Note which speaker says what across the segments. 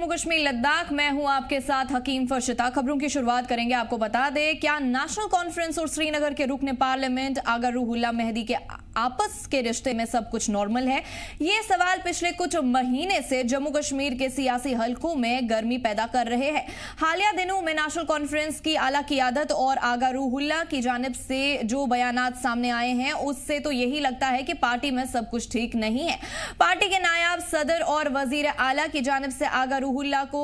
Speaker 1: जम्मू कश्मीर लद्दाख में हूं आपके साथ हकीम फर्शिता। खबरों की शुरुआत करेंगे। आपको बता दें, क्या नेशनल कॉन्फ्रेंस और श्रीनगर के रुकने पार्लियामेंट आगा रूहुल्लाह मेहदी के आपस के रिश्ते में सब कुछ नॉर्मल है? ये सवाल पिछले कुछ महीने से जम्मू कश्मीर के सियासी हलकों में गर्मी पैदा कर रहे हैं। हालिया दिनों में नेशनल कॉन्फ्रेंस की आला क़ियादत और आगा रूहुल्लाह की जानिब से जो बयानात सामने आए हैं, उससे तो यही लगता है कि पार्टी में सब कुछ ठीक नहीं है। पार्टी के नायाब सदर और वजीर आला की जानिब से आगा रूहुल्लाह को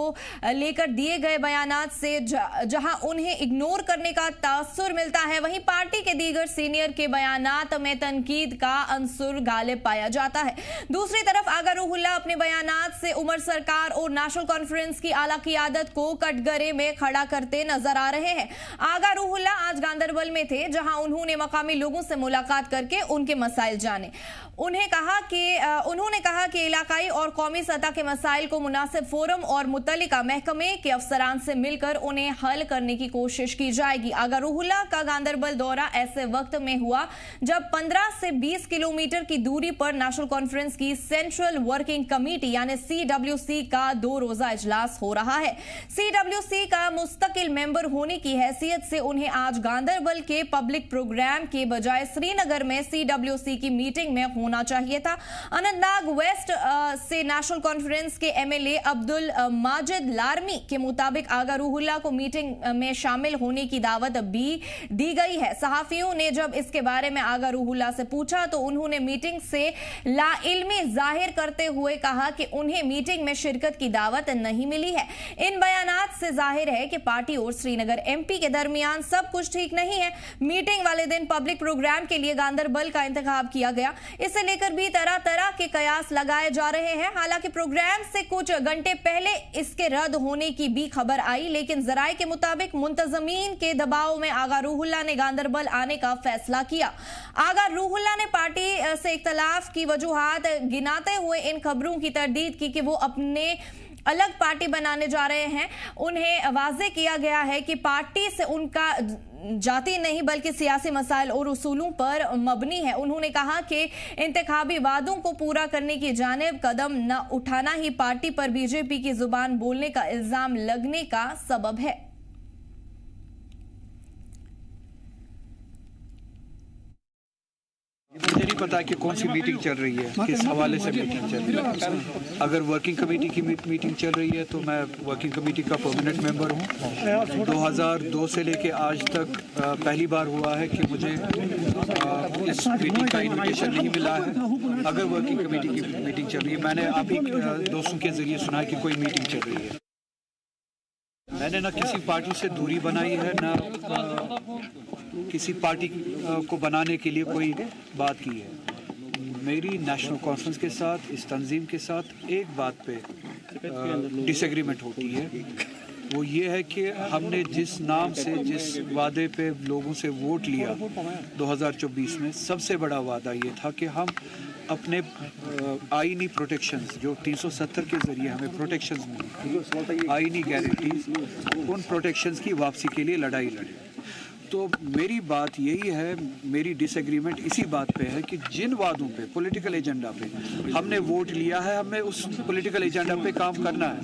Speaker 1: लेकर दिए गए बयानात से जहां उन्हें इग्नोर करने का तासुर मिलता है, वहीं पार्टी के दीगर सीनियर के बयानात में तनकीद का अंसुर गालिब पाया जाता है। दूसरी तरफ आगा रूहुल्लाह अपने बयानात से उमर सरकार और नेशनल कॉन्फ्रेंस की आला क़ियादत को कटघरे में खड़ा करते नजर आ रहे हैं। आगा रूहुल्लाह आज गांदरबल में थे, जहां उन्होंने मकामी लोगों से मुलाकात करके उनके मसाइल जाने। उन्होंने कहा कि इलाकाई और कौमी सतह के मसाइल को मुनासिब फोरम और मुतल्लिका महकमे के अफसरान से मिलकर उन्हें हल करने की कोशिश की जाएगी। आगा रूहुल्लाह का गांदरबल दौरा ऐसे वक्त में हुआ जब 15 से 20 किलोमीटर की दूरी पर नेशनल कॉन्फ्रेंस की सेंट्रल वर्किंग कमेटी यानी CWC का 2 रोजा इजलास हो रहा है। CWC का मुस्तकिल मेंबर होने की हैसियत से उन्हें आज गांदरबल के पब्लिक प्रोग्राम के बजाय श्रीनगर में CWC की मीटिंग में होना चाहिए था। अनंतनाग वेस्ट से नेशनल कॉन्फ्रेंस के MLA अब्दुल माजिद लारमी के मुताबिक आगा रूहुल्लाह को मीटिंग में शामिल होने की दावत भी दी गई है। सहाफियों ने जब इसके बारे में आगा रूहुल्लाह से पूछा तो उन्होंने मीटिंग से लाइल्मी जाहिर करते हुए कहा कि उन्हें मीटिंग में शिरकत की दावत नहीं मिली है। इन बयानात से जाहिर है कि पार्टी और श्रीनगर MP के दरमियान सब कुछ ठीक नहीं है। मीटिंग वाले दिन पब्लिक प्रोग्राम के लिए गांदरबल का इंतखाब किया गया। इसे लेकर भी तरह तरह के कयास लगाए जा रहे हैं। हालांकि प्रोग्राम से कुछ घंटे पहले इसके रद्द होने की भी खबर आई, लेकिन जराये के मुताबिक मुंतजमीन के दबाव में आगा रूहुल्लाह ने गांदरबल आने का फैसला किया। आगा रूहुल्लाह ने पार्टी से इख्तलाफ की वजूहात गिनाते हुए इन खबरों की तरदीद की कि वो अपने अलग पार्टी बनाने जा रहे हैं। उन्हें वाज़ेह किया गया है कि पार्टी से उनका जाति नहीं बल्कि सियासी मसाइल और उसूलों पर मबनी है। उन्होंने कहा कि इंतखाबी वादों को पूरा करने की जानिब कदम न उठाना ही पार्टी पर BJP की जुबान बोलने का इल्जाम लगने का सबब है।
Speaker 2: मुझे नहीं पता कि कौन सी मीटिंग चल रही है, किस हवाले से मीटिंग चल रही है। अगर वर्किंग कमेटी की मीटिंग चल रही है तो मैं वर्किंग कमेटी का परमानेंट मेंबर हूँ। 2002 से लेके आज तक पहली बार हुआ है कि मुझे इस मीटिंग का इन्विटेशन नहीं मिला है। अगर वर्किंग कमेटी की मीटिंग चल रही है, मैंने आप ही दोस्तों के जरिए सुना है कि कोई मीटिंग चल रही है। मैंने ना किसी पार्टी से दूरी बनाई है, ना किसी पार्टी को बनाने के लिए कोई बात की है। मेरी नेशनल कॉन्फ्रेंस के साथ, इस तंजीम के साथ एक बात पे डिसएग्रीमेंट होती है। वो ये है कि हमने जिस नाम से, जिस वादे पे लोगों से वोट लिया 2024 में, सबसे बड़ा वादा ये था कि हम अपने आईनी प्रोटेक्शंस जो 370 के ज़रिए हमें प्रोटेक्शंस मिली, आईनी गारंटीज, उन प्रोटेक्शंस की वापसी के लिए लड़ाई लड़े। तो मेरी बात यही है, मेरी डिसएग्रीमेंट इसी बात पे है कि जिन वादों पे, पॉलिटिकल एजेंडा पे हमने वोट लिया है, हमें उस पॉलिटिकल एजेंडा पे काम करना है।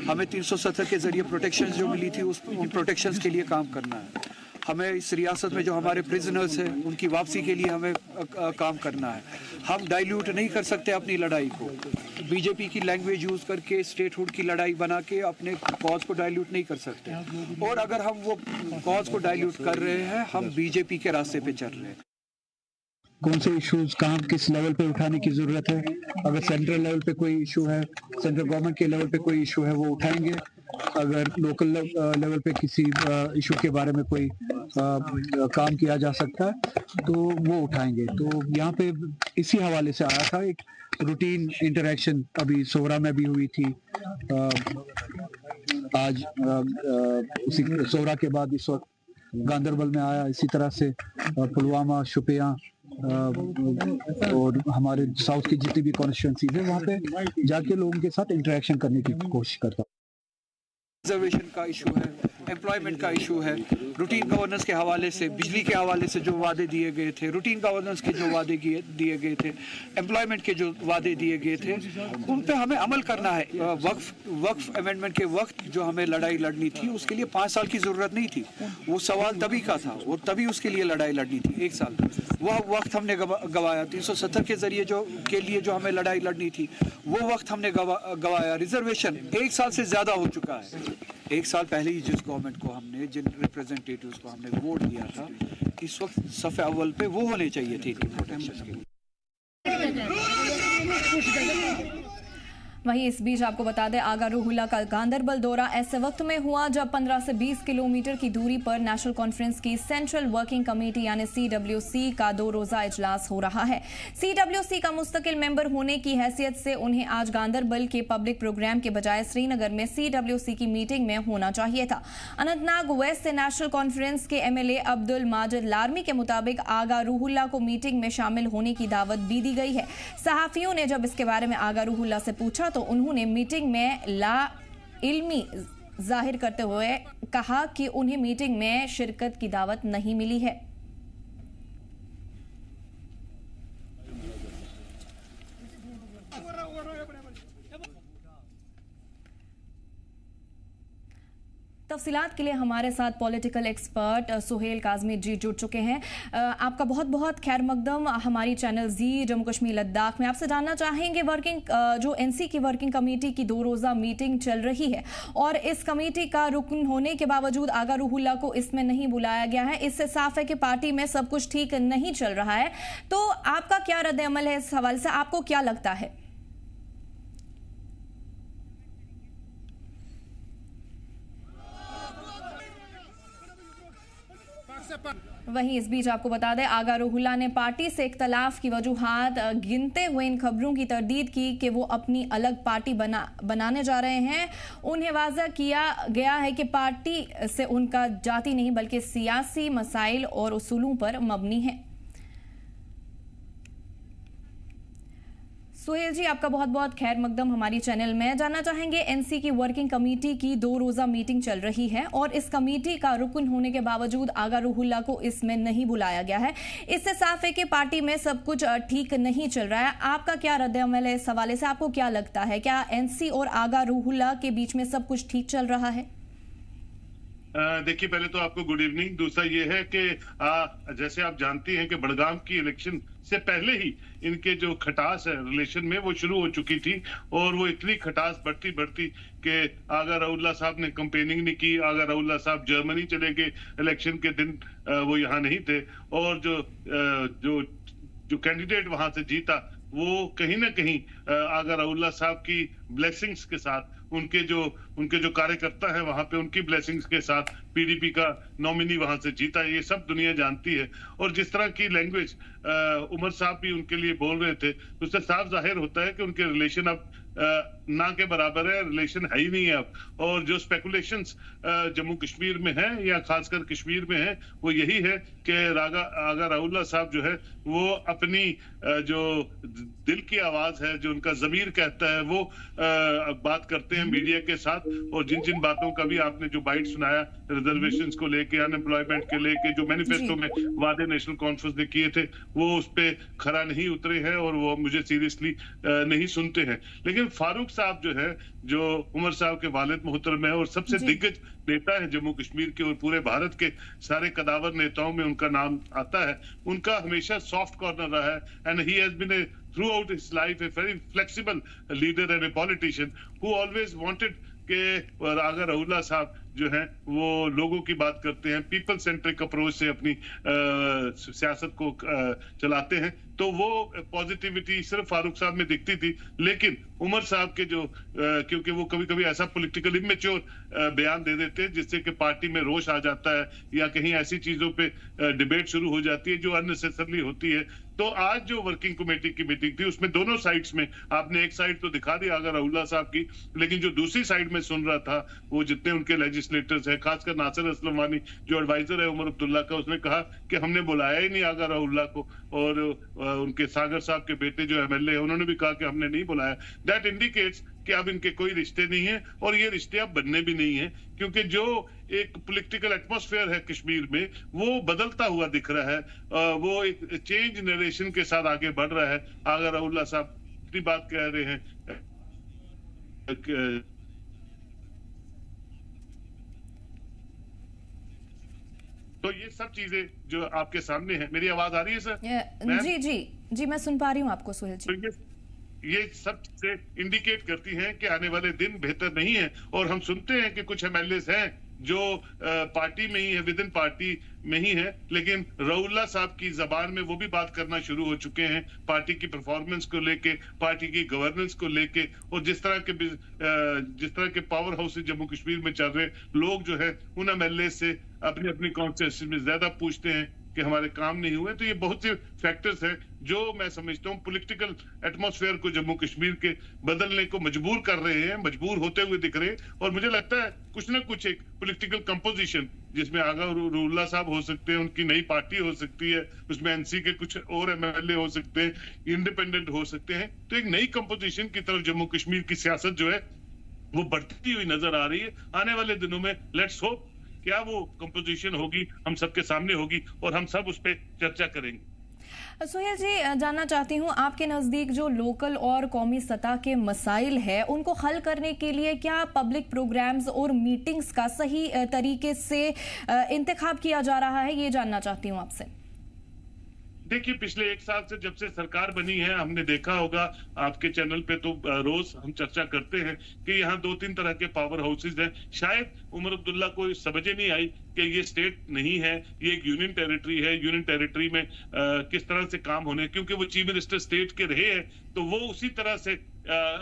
Speaker 2: हमें 370 के ज़रिए प्रोटेक्शंस जो मिली थी, उन प्रोटेक्शंस के लिए काम करना है। हमें इस रियासत में जो हमारे प्रिजनर्स हैं, उनकी वापसी के लिए हमें काम करना है। हम डाइल्यूट नहीं कर सकते अपनी लड़ाई को। BJP की लैंग्वेज यूज़ करके स्टेटहुड की लड़ाई बना के अपने कॉज को डाइल्यूट नहीं कर सकते। और अगर हम वो कॉज को डाइल्यूट कर रहे हैं, हम BJP के रास्ते पे चल रहे हैं।
Speaker 3: कौन से इश्यूज कहाँ किस लेवल पे उठाने की ज़रूरत है? अगर सेंट्रल लेवल पे कोई इशू है, सेंट्रल गवर्नमेंट के लेवल पे कोई इशू है, वो उठाएंगे। अगर लोकल लेवल पे किसी इशू के बारे में कोई काम किया जा सकता है तो वो उठाएंगे। तो यहाँ पे इसी हवाले से आया था। एक रूटीन इंटरेक्शन अभी सोहरा में भी हुई थी। आज उसी सोहरा के बाद इस वक्त गांदरबल में आया। इसी तरह से पुलवामा, शुपियाँ और हमारे साउथ की जितनी भी कॉन्स्टिट्यूंसीज है, वहाँ पे जाके लोगों के साथ इंटरेक्शन करने की कोशिश करता हूँ।
Speaker 2: रिजर्वेशन का इशू है, एम्प्लॉयमेंट का इशू है, रूटीन गवर्नेंस के हवाले से, बिजली के हवाले से जो वादे दिए गए थे, रूटीन गवर्नेंस के जो वादे दिए गए थे, एम्प्लॉयमेंट के जो वादे दिए गए थे, उन पे हमें अमल करना है। वक्फ अमेंडमेंट के वक्त जो हमें लड़ाई लड़नी थी उसके लिए 5 साल की ज़रूरत नहीं थी। वो सवाल तभी का था, वो तभी उसके लिए लड़ाई लड़नी थी 1 साल। वह वक्त हमने गवाया। 370 के जरिए जो हमें लड़ाई लड़नी थी वो वक्त हमने गवाया। रिजर्वेशन 1 साल से ज़्यादा हो चुका है। 1 साल पहले ही जिस गवर्नमेंट को हमने, जिन रिप्रेजेंटेटिव्स को हमने वोट दिया था, इस वक्त सफ़े अव्वल पे वो होने चाहिए थे इनकी प्रोटेक्शन के लिए।
Speaker 1: वहीं इस बीच आपको बता दें, आगा रूहुल्ला का गांदरबल दौरा ऐसे वक्त में हुआ जब 15 से 20 किलोमीटर की दूरी पर नेशनल कॉन्फ्रेंस की सेंट्रल वर्किंग कमेटी यानी CWC का 2 रोजा इजलास हो रहा है। CWC का मुस्तकिल मेंबर होने की हैसियत से उन्हें आज गांदरबल के पब्लिक प्रोग्राम के बजाय श्रीनगर में CWC की मीटिंग में होना चाहिए था। अनंतनाग वेस्ट से नेशनल कॉन्फ्रेंस के MLA अब्दुल माजिद लारमी के मुताबिक आगा रूहुल्ला को मीटिंग में शामिल होने की दावत भी दी गई है। सहाफियों ने जब इसके बारे में आगा रूहुल्ला से पूछा तो उन्होंने मीटिंग में ला इल्मी जाहिर करते हुए कहा कि उन्हें मीटिंग में शिरकत की दावत नहीं मिली है। तफसीलात के लिए हमारे साथ पॉलिटिकल एक्सपर्ट सुहेल काज़मी जी जुड़ चुके हैं। आपका बहुत बहुत खैर मकदम हमारी चैनल जी जम्मू कश्मीर लद्दाख में। आपसे जानना चाहेंगे, जो NC की वर्किंग कमेटी की 2 रोज़ा मीटिंग चल रही है और इस कमेटी का रुकन होने के बावजूद आगा रूहुल्ला को इसमें नहीं बुलाया गया है, इससे साफ है कि पार्टी में सब कुछ ठीक नहीं चल रहा है। तो आपका क्या रद्द अमल है इस हवाले से? आपको क्या लगता है? वहीं इस बीच आपको बता दें, आगा रूहुल्ला ने पार्टी से इख्तलाफ की वजूहात गिनते हुए इन खबरों की तरदीद की कि वो अपनी अलग पार्टी बनाने जा रहे हैं। उन्हें वाज़ह किया गया है कि पार्टी से उनका जाति नहीं बल्कि सियासी मसाइल और उसूलों पर मबनी है। सुहेल जी, आपका बहुत बहुत खैर मकदम हमारी चैनल में। जानना चाहेंगे, NC की वर्किंग कमेटी की 2 रोज़ा मीटिंग चल रही है और इस कमेटी का रुकन होने के बावजूद आगा रूहुल्ला को इसमें नहीं बुलाया गया है। इससे साफ है कि पार्टी में सब कुछ ठीक नहीं चल रहा है। आपका क्या रद्द अमल है इस हवाले से? आपको क्या लगता है, क्या NC और आगा रूहुल्ला के बीच में सब कुछ ठीक चल रहा है?
Speaker 4: देखिए, पहले तो आपको गुड इवनिंग। दूसरा ये है कि जैसे आप जानती हैं कि बड़गाम की इलेक्शन से पहले ही इनके जो खटास है रिलेशन में वो शुरू हो चुकी थी और वो इतनी खटास बढ़ती कि आगा रूहुल्ला साहब ने कंपेनिंग नहीं की। आगा रूहुल्ला साहब जर्मनी चले गए, इलेक्शन के दिन वो यहाँ नहीं थे और जो कैंडिडेट वहां से जीता वो कहीं ना कहीं आगा रूहुल्ला साहब की ब्लेसिंग्स के साथ, उनके जो कार्यकर्ता हैं वहां पे उनकी ब्लेसिंग्स के साथ PDP का नॉमिनी वहां से जीता। ये सब दुनिया जानती है और जिस तरह की लैंग्वेज उमर साहब भी उनके लिए बोल रहे थे, उससे साफ जाहिर होता है कि उनके रिलेशन अब ना के बराबर है, रिलेशन है ही नहीं है अब। और जो स्पेकुलेशंस जम्मू कश्मीर में है या खासकर कश्मीर में है वो यही है कि आगा रूहुल्ला साहब जो है वो अपनी जो दिल की आवाज है, जो उनका ज़मीर कहता है, वो बात करते हैं मीडिया के साथ। और जिन बातों का भी आपने जो बाइट सुनाया रिजर्वेशंस को लेके, अनएम्प्लॉयमेंट के लेके, जो मैनिफेस्टो में वादे नेशनल कॉन्फ्रेंस ने किए थे वो उस पे खरा नहीं उतरे हैं और वो मुझे सीरियसली नहीं सुनते हैं। लेकिन फारूक साहब जो है, जो उमर साहब के वालिद मोहतरम है और सबसे दिग्गज नेता है जम्मू कश्मीर के और पूरे भारत के सारे कदावर नेताओं में उनका नाम आता है। उनका हमेशा सॉफ्ट कॉर्नर रहा है and he has been throughout his life a very flexible leader and a politician who always wanted कि आगा रूहुल्ला साहब जो है वो लोगों की बात करते हैं, पीपल सेंट्रिक अप्रोच से अपनी सियासत को चलाते हैं। तो वो पॉजिटिविटी सिर्फ फारूक साहब में दिखती थी। लेकिन उमर साहब के जो क्योंकि वो कभी कभी ऐसा पॉलिटिकल इमेच्योर बयान दे देते हैं जिससे कि पार्टी में रोष आ जाता है या कहीं ऐसी चीजों पे डिबेट शुरू हो जाती है जो अननेसेसरली होती है। तो आज जो वर्किंग कमेटी की मीटिंग थी उसमें दोनों साइड्स में आपने एक साइड तो दिखा दी आगा रूहुल्ला साहब की, लेकिन जो दूसरी साइड में सुन रहा था वो जितने उनके लेजिस्लेटर्स हैं, खासकर नासिर असलम वानी जो एडवाइजर है उमर अब्दुल्ला का, उसने कहा कि हमने बुलाया ही नहीं आगा रूहुल्ला को। और उनके सागर साहब के बेटे जो MLA है उन्होंने भी कहा कि हमने नहीं बुलाया। दैट इंडिकेट्स कि अब इनके कोई रिश्ते नहीं है और ये रिश्ते अब बनने भी नहीं है, क्योंकि जो एक पॉलिटिकल एटमॉस्फेयर है कश्मीर में वो बदलता हुआ दिख रहा है। वो एक चेंज नरेशन के साथ आगे बढ़ रहा है। अगर राहुल साहब अपनी बात कह रहे हैं, तो ये सब चीजें जो आपके सामने है। मेरी आवाज आ रही है सर?
Speaker 1: जी जी जी, मैं सुन पा रही हूँ आपको सुहेल जी।
Speaker 4: तो ये सब चीजें इंडिकेट करती हैं कि आने वाले दिन बेहतर नहीं है। और हम सुनते हैं कि कुछ एमएलए हैं जो पार्टी में ही है, विद इन पार्टी में ही है, लेकिन राहुल साहब की जबान में वो भी बात करना शुरू हो चुके हैं पार्टी की परफॉर्मेंस को लेके, पार्टी की गवर्नेंस को लेके, और जिस तरह के पावर हाउस जम्मू कश्मीर में चल रहे लोग जो है उन एमएलए से अपनी अपनी कॉन्स्टिट्यूंसी में ज्यादा पूछते हैं कि हमारे काम नहीं हुए। तो ये बहुत से फैक्टर्स हैं जो मैं समझता हूँ पॉलिटिकल एटमॉस्फेयर को जम्मू कश्मीर के बदलने को मजबूर कर रहे हैं, मजबूर होते हुए दिख रहे हैं। और मुझे लगता है कुछ ना कुछ एक पॉलिटिकल कंपोजिशन जिसमें आगा रुल्ला साहब हो सकते हैं, उनकी नई पार्टी हो सकती है, उसमें एनसी के कुछ और एमएलए हो सकते हैं, इंडिपेंडेंट हो सकते हैं। तो एक नई कंपोजिशन की तरफ जम्मू कश्मीर की सियासत जो है वो बढ़ती हुई नजर आ रही है। आने वाले दिनों में लेट्स होप क्या वो कंपोजिशन होगी, हम सबके सामने होगी और हम सब उस पर चर्चा करेंगे।
Speaker 1: सुहेल जी, जानना चाहती हूँ आपके नज़दीक जो लोकल और कौमी सतह के मसाइल है उनको हल करने के लिए क्या पब्लिक प्रोग्राम्स और मीटिंग्स का सही तरीके से इंतखाब किया जा रहा है, ये जानना चाहती हूँ आपसे।
Speaker 4: देखिए, पिछले एक साल से जब से सरकार बनी है हमने देखा होगा आपके चैनल पे तो रोज हम चर्चा करते हैं कि यहाँ 2-3 तरह के पावर हाउसेज हैं। शायद उमर अब्दुल्ला को समझ ही नहीं आई कि ये स्टेट नहीं है, ये एक यूनियन टेरिटरी है। यूनियन टेरिटरी में किस तरह से काम होने, क्योंकि वो चीफ मिनिस्टर स्टेट के रहे हैं तो वो उसी तरह से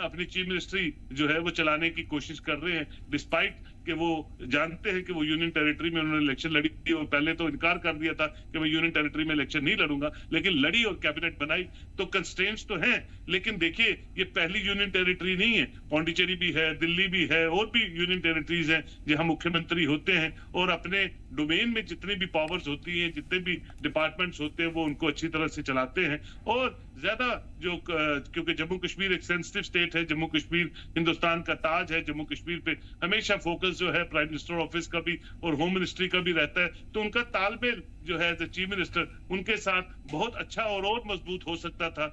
Speaker 4: अपनी चीफ मिनिस्ट्री जो है वो चलाने की कोशिश कर रहे हैं, डिस्पाइट कि वो जानते हैं कि वो यूनियन टेरिटरी में उन्होंने इलेक्शन लड़ी थी और पहले तो इनकार कर दिया था कि मैं यूनियन टेरिटरी में इलेक्शन नहीं लड़ूंगा, लेकिन लड़ी और कैबिनेट बनाई। तो कंस्ट्रेंट्स तो हैं, लेकिन देखिए ये पहली यूनियन टेरिटरी नहीं है, पौंडीचेरी भी है, दिल्ली भी है, और भी यूनियन टेरिटरीज हैं जहां मुख्यमंत्री होते हैं और अपने डोमेन में जितनी भी पावर्स होती हैं, जितने भी डिपार्टमेंट्स होते हैं वो उनको अच्छी तरह से चलाते हैं। और ज्यादा जो क्योंकि जम्मू कश्मीर एक सेंसिटिव स्टेट है, जम्मू कश्मीर हिंदुस्तान का ताज है, जम्मू कश्मीर पे हमेशा फोकस जो है प्राइम मिनिस्टर ऑफिस का भी और होम मिनिस्ट्री का भी रहता है, तो उनका तालमेल जो है एज चीफ मिनिस्टर उनके साथ बहुत अच्छा और मजबूत हो सकता था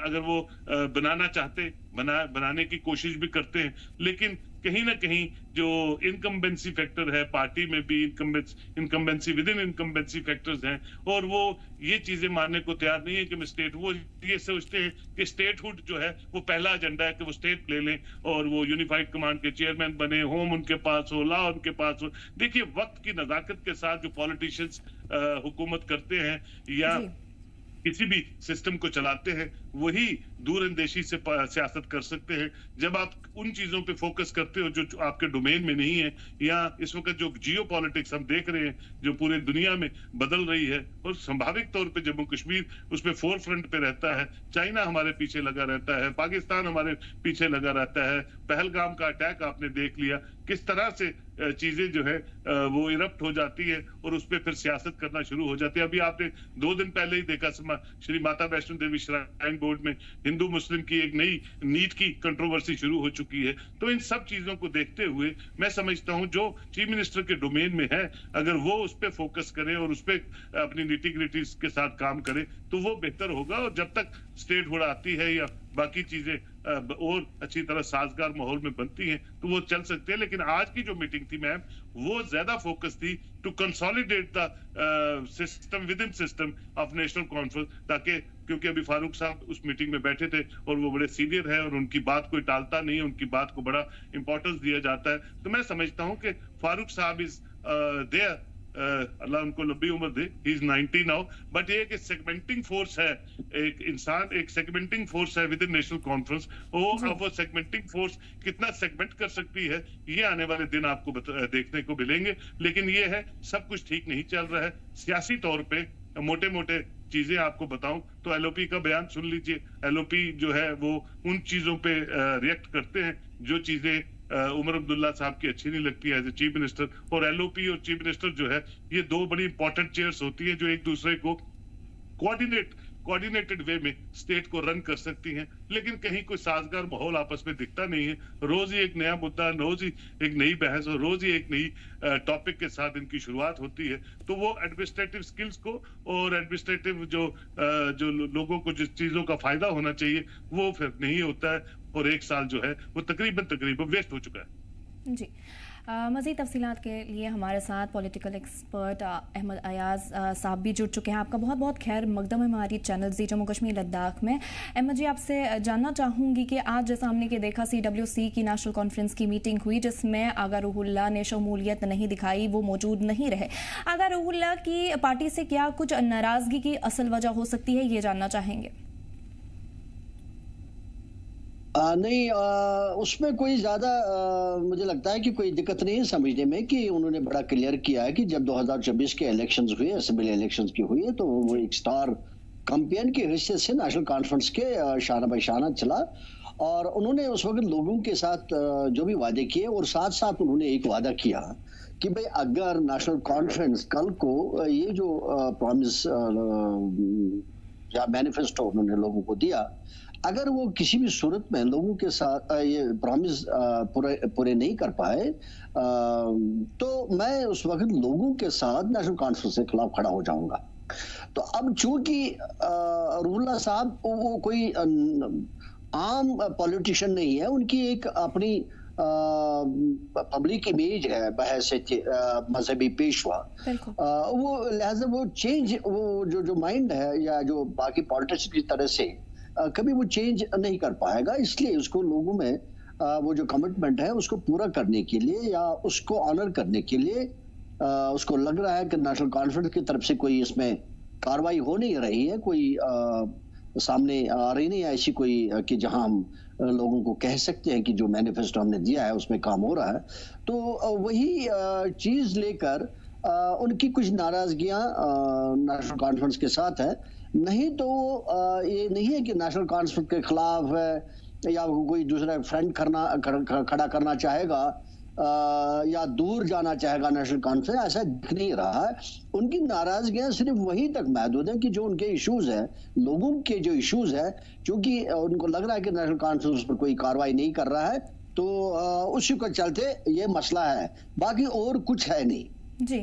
Speaker 4: अगर वो बनाना चाहते, बनाने की कोशिश भी करते हैं। लेकिन कहीं ना कहीं जो इनकम्बेंसी फैक्टर है पार्टी में भी, incumbency with in incumbency factors हैं और वो ये चीजें मानने को तैयार नहीं है कि मैं स्टेट, वो ये सोचते हैं कि स्टेटहुड जो है वो पहला एजेंडा है कि वो स्टेट ले लें और वो यूनिफाइड कमांड के चेयरमैन बने, होम उनके पास हो, लॉ उनके पास हो। देखिए वक्त की नजाकत के साथ जो पॉलिटिशियंस हुकूमत करते हैं या किसी भी सिस्टम को चलाते हैं वही दूरअंदेशी से सियासत कर सकते हैं। जब आप उन चीजों पे फोकस करते हो जो आपके डोमेन में नहीं है, या इस वक्त जो जियो पॉलिटिक्स हम देख रहे हैं जो पूरे दुनिया में बदल रही है और संभाविक तौर पे जम्मू कश्मीर उसमें फोर फ्रंट पे रहता है, चाइना हमारे पीछे लगा रहता है, पाकिस्तान हमारे पीछे लगा रहता है, पहलगाम का अटैक आपने देख लिया, किस तरह से चीजें जो है वो इरप्ट हो जाती है और उस पर फिर सियासत करना शुरू हो जाती है। अभी आपने 2 दिन पहले ही देखा श्री माता वैष्णो देवी श्राइन बोर्ड में हिंदू मुस्लिम की एक नई नीट की कंट्रोवर्सी शुरू हो चुकी है। तो इन सब चीजों को देखते हुए मैं समझता हूं जो चीफ मिनिस्टर के डोमेन में है अगर वो उस पर फोकस करे और उस पर अपनी निटी-ग्रिटीज के साथ काम करे तो वो बेहतर होगा। और जब तक स्टेट हुड आती है या बाकी चीजें और अच्छी तरह साजगार माहौल में बनती हैं तो वो चल सकते हैं। लेकिन आज की जो मीटिंग थी मैम वो ज्यादा फोकस थी to consolidate the system within system of National Conference, ताकि क्योंकि अभी फारूक साहब उस मीटिंग में बैठे थे और वो बड़े सीनियर है और उनकी बात कोई टालता नहीं है, उनकी बात को बड़ा इंपॉर्टेंस दिया जाता है। तो मैं समझता हूं कि फारूक साहब इज देयर, अल्लाह उनको लंबी उम्र दे, ही इज 90 नाउ, बट ये एक सेगमेंटिंग फोर्स है, एक इंसान एक सेगमेंटिंग फोर्स है विद इन नेशनल कॉन्फ्रेंस। अब वो सेगमेंटिंग फोर्स कितना सेगमेंट कर सकती है ये आने वाले दिन आपको देखने को मिलेंगे। लेकिन ये है सब कुछ ठीक नहीं चल रहा है सियासी तौर पे। मोटे मोटे चीजें आपको बताऊं तो एलओपी का बयान सुन लीजिए। एलओपी जो है वो उन चीजों पे रिएक्ट करते हैं जो चीजें उमर अब्दुल्ला साहब की अच्छी नहीं लगती है एज ए चीफ मिनिस्टर। और एलओपी और चीफ मिनिस्टर जो है ये 2 बड़ी इंपॉर्टेंट चेयर्स होती है जो एक दूसरे को कोऑर्डिनेट कोऑर्डिनेटेड वे में स्टेट को रन कर सकती हैं, लेकिन कहीं कोई साजगार माहौल आपस में दिखता नहीं है। रोज ही एक नया मुद्दा, रोज ही एक नई बहस और रोज ही एक नई टॉपिक के साथ इनकी शुरुआत होती है। तो वो एडमिनिस्ट्रेटिव स्किल्स को और एडमिनिस्ट्रेटिव जो लोगों को जिस चीजों का फायदा होना चाहिए वो फिर नहीं होता है, और एक साल जो है वो तकरीबन वेस्ट हो चुका है।
Speaker 1: जी, मज़ीद तफसीलात के लिए हमारे साथ पॉलिटिकल एक्सपर्ट अहमद अयाज साहब भी जुड़ चुके हैं। आपका बहुत बहुत खैर मकदम है हमारी चैनल जी जम्मू कश्मीर लद्दाख में। अहमद जी, आपसे जानना चाहूँगी कि आज जैसा हमने के देखा CWC की नेशनल कॉन्फ्रेंस की मीटिंग हुई जिसमें आगा रूहुल्लाह ने शमूलियत नहीं दिखाई, वो मौजूद नहीं रहे। आगा रूहुल्लाह की पार्टी से क्या कुछ नाराज़गी की असल वजह हो सकती है, ये जानना चाहेंगे।
Speaker 5: नहीं, उसमें कोई ज़्यादा मुझे लगता है कि कोई दिक्कत नहीं है समझने में कि उन्होंने बड़ा क्लियर किया है कि जब 2024 के इलेक्शंस हुए, असेंबली इलेक्शंस की हुई है, तो वो एक स्टार कैंपेन के हिस्से से नेशनल कॉन्फ्रेंस के शाना बाय शाना चला, और उन्होंने उस वक्त लोगों के साथ जो भी वादे किए, और साथ साथ उन्होंने एक वादा किया कि भाई अगर नेशनल कॉन्फ्रेंस कल को ये जो प्रॉमिस या मैनिफेस्टो उन्होंने लोगों को दिया, अगर वो किसी भी सूरत में लोगों के साथ ये प्रॉमिस पूरे नहीं कर पाए, तो मैं उस वक्त लोगों के साथ नेशनल कॉन्फ्रेंस के खिलाफ खड़ा हो जाऊंगा। तो अब चूंकि रूहुल्लाह साहब वो कोई आम पॉलिटिशियन नहीं है, उनकी एक अपनी पब्लिक इमेज है बहैसियत मजहबी पेशवा, वो लिहाजा वो चेंज, वो जो माइंड है या जो बाकी पॉलिटिक्स की तरह से कभी वो चेंज नहीं कर पाएगा। इसलिए उसको लोगों में वो जो कमिटमेंट है उसको पूरा करने के लिए या उसको ऑनर करने के लिए उसको लग रहा है कि नेशनल कॉन्फ्रेंस की तरफ से कोई इसमें कार्रवाई हो नहीं रही है, कोई सामने आ रही नहीं है ऐसी कोई कि जहां हम लोगों को कह सकते हैं कि जो मैनिफेस्टो हमने दिया है उसमें काम हो रहा है। तो वही चीज लेकर उनकी कुछ नाराजगियां नेशनल कॉन्फ्रेंस के साथ है। नहीं तो ये नहीं है कि नेशनल कॉन्फ्रेंस के खिलाफ है या कोई दूसरा फ्रंट खड़ा करना चाहेगा या दूर जाना चाहेगा नेशनल कॉन्फ्रेंस, ऐसा दिख नहीं रहा है। उनकी नाराजगियां सिर्फ वहीं तक महदूद है कि जो उनके इश्यूज है, लोगों के जो इश्यूज है, क्योंकि उनको लग रहा है कि नेशनल कॉन्फ्रेंस पर कोई कार्रवाई नहीं कर रहा है, तो उसी को चलते ये मसला है, बाकी और कुछ है नहीं।
Speaker 1: जी,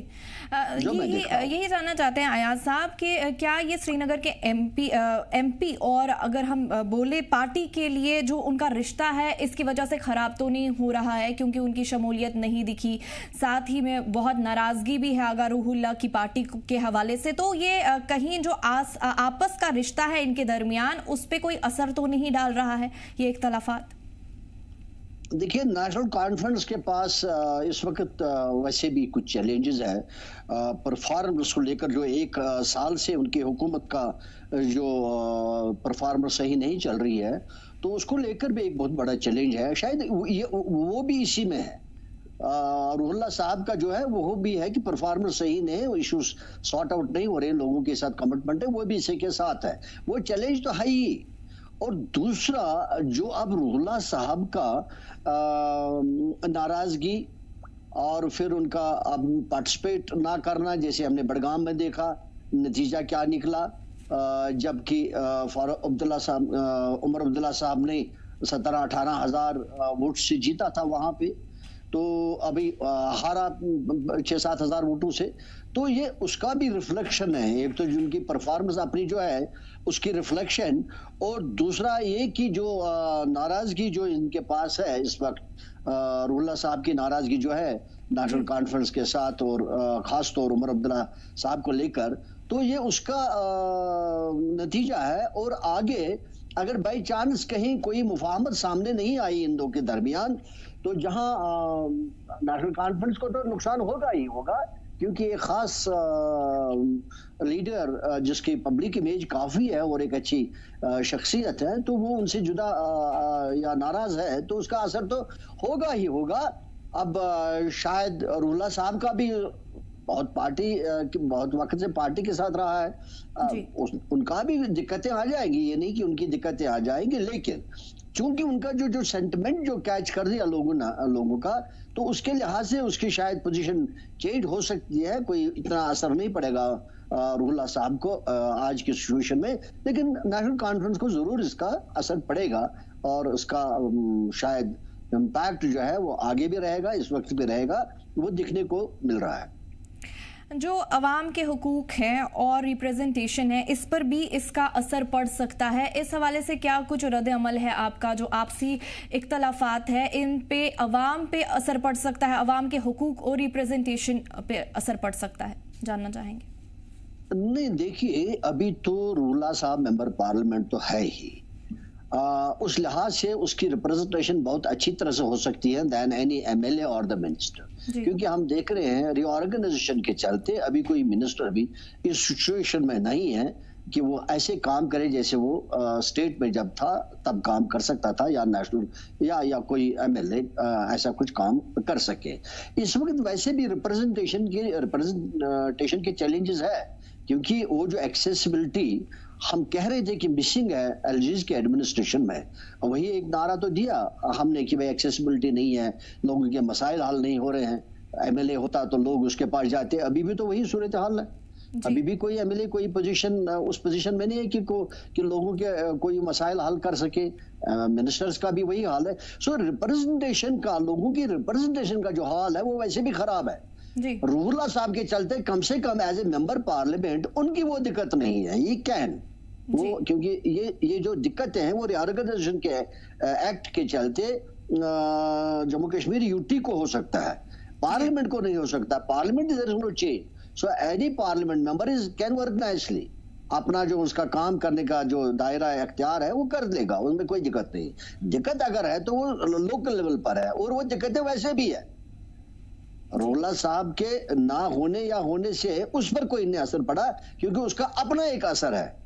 Speaker 1: यही जानना चाहते हैं अयाज साहब कि क्या ये श्रीनगर के एमपी और अगर हम बोले पार्टी के लिए जो उनका रिश्ता है इसकी वजह से ख़राब तो नहीं हो रहा है, क्योंकि उनकी शमूलियत नहीं दिखी, साथ ही में बहुत नाराज़गी भी है आगा रूहुल्लाह की पार्टी के हवाले से, तो ये कहीं जो आपस का रिश्ता है इनके दरमियान उस पर कोई असर तो नहीं डाल रहा है ये इख्तलाफात?
Speaker 5: देखिए, नेशनल कॉन्फ्रेंस के पास इस वक्त वैसे भी कुछ चैलेंजेस है परफॉर्मेंस को लेकर। जो एक साल से उनकी हुकूमत का जो परफॉर्मेंस सही नहीं चल रही है, तो उसको लेकर भी एक बहुत बड़ा चैलेंज है। शायद वो भी इसी में है। रूहुल्लाह साहब का जो है वो भी है कि परफॉर्मेंस सही नहीं है, वो इश्यूज सॉर्ट आउट नहीं हो रहे, लोगों के साथ कमिटमेंट है, वो भी इसी के साथ है। वो चैलेंज तो है ही। और दूसरा जो अब रूहुल्लाह साहब का नाराजगी और फिर उनका अब पार्टिसिपेट ना करना, जैसे हमने बडगाम में देखा नतीजा क्या निकला, जबकि उमर अब्दुल्ला साहब ने 17-18 हजार वोट से जीता था वहां पे, तो अभी हारा 6-7 हजार वोटों से। तो ये उसका भी रिफ्लेक्शन है, एक तो जिनकी परफॉर्मेंस अपनी जो है उसकी रिफ्लेक्शन, और दूसरा ये कि जो नाराजगी जो इनके पास है इस वक्त, रूहुल्लाह साहब की नाराजगी जो है नेशनल कॉन्फ्रेंस के साथ और खास तौर उमर अब्दुल्ला साहब को लेकर, तो ये उसका नतीजा है। और आगे अगर बाई चांस कहीं कोई मुफाहमत सामने नहीं आई इन दो के दरमियान, तो जहां नेशनल कॉन्फ्रेंस को तो नुकसान होगा ही होगा, क्योंकि एक खास लीडर जिसकी पब्लिक इमेज काफी है और एक अच्छी शख्सियत है, तो वो उनसे जुदा या नाराज है, तो उसका असर तो होगा ही होगा। अब शायद रूहुल्लाह साहब का भी बहुत वक्त से पार्टी के साथ रहा है, उनका भी दिक्कतें आ जाएंगी, ये नहीं कि उनकी दिक्कतें आ जाएंगी, लेकिन चूंकि उनका जो सेंटिमेंट जो कैच कर दिया लोगों का, तो उसके लिहाज से उसकी शायद पोजीशन चेंज हो सकती है, कोई इतना असर नहीं पड़ेगा रूहुल्लाह साहब को आज की सिचुएशन में, लेकिन नेशनल कॉन्फ्रेंस को जरूर इसका असर पड़ेगा और उसका शायद इम्पैक्ट जो है वो आगे भी रहेगा, इस वक्त भी रहेगा, वो दिखने को मिल रहा है।
Speaker 1: जो अवाम के हुकूक हैं और रिप्रेजेंटेशन है, इस पर भी इसका असर पड़ सकता है। इस हवाले से क्या कुछ रद्द अमल है आपका? जो आपसी इख्तलाफात है इन पे अवाम पे असर पड़ सकता है, अवाम के हुकूक और रिप्रेजेंटेशन पे असर पड़ सकता है, जानना चाहेंगे?
Speaker 5: नहीं, देखिए अभी तो रूहुल्लाह साहब मेंबर पार्लियामेंट तो है ही, उस लिहाज से उसकी रिप्रेजेंटेशन बहुत अच्छी तरह से हो सकती है दैन एनी एमएलए और द मिनिस्टर, क्योंकि हम देख रहे हैं रीऑर्गेनाइजेशन के चलते अभी कोई मिनिस्टर भी इस सिचुएशन में नहीं है कि वो ऐसे काम करे जैसे वो स्टेट में जब था तब काम कर सकता था, या नेशनल या कोई एमएलए ऐसा कुछ काम कर सके। इस वक्त वैसे भी रिप्रेजेंटेशन के चैलेंजेस है, क्योंकि वो जो एक्सेसिबिलिटी हम कह रहे थे कि मिसिंग है एलजीज के एडमिनिस्ट्रेशन में, वही एक नारा तो दिया हमने कि भाई एक्सेसिबिलिटी नहीं है, लोगों के मसाइल हल नहीं हो रहे हैं, एमएलए होता तो लोग उसके पास जाते, अभी भी तो वही सूरत हाल है। अभी भी कोई एमएलए कोई पोजीशन उस पोजीशन में नहीं है कि लोगों के कोई मसाइल हल कर सके, मिनिस्टर्स का भी वही हाल है। सो रिप्रेजेंटेशन का, लोगों की रिप्रेजेंटेशन का जो हाल है वो वैसे भी खराब है। रूहुल्लाह साहब के चलते कम से कम एज ए मेंबर पार्लियामेंट उनकी वो दिक्कत नहीं है, ये कैन वो, क्योंकि ये जो दिक्कतें हैं वो रिऑर्गेनाइजेशन के एक्ट के चलते जम्मू कश्मीर यूटी को हो सकता है, पार्लियामेंट को नहीं हो सकता। Parliament there is no change, so any parliament member is can work nicely, अपना जो उसका काम करने का जो दायरा इख्तियार है वो कर लेगा, उसमें कोई दिक्कत नहीं। दिक्कत अगर है तो वो लोकल लेवल पर है, और वो दिक्कतें वैसे भी है। रूहुल्लाह साहब के ना होने या होने से उस पर कोई नहीं असर पड़ा, क्योंकि उसका अपना एक असर है।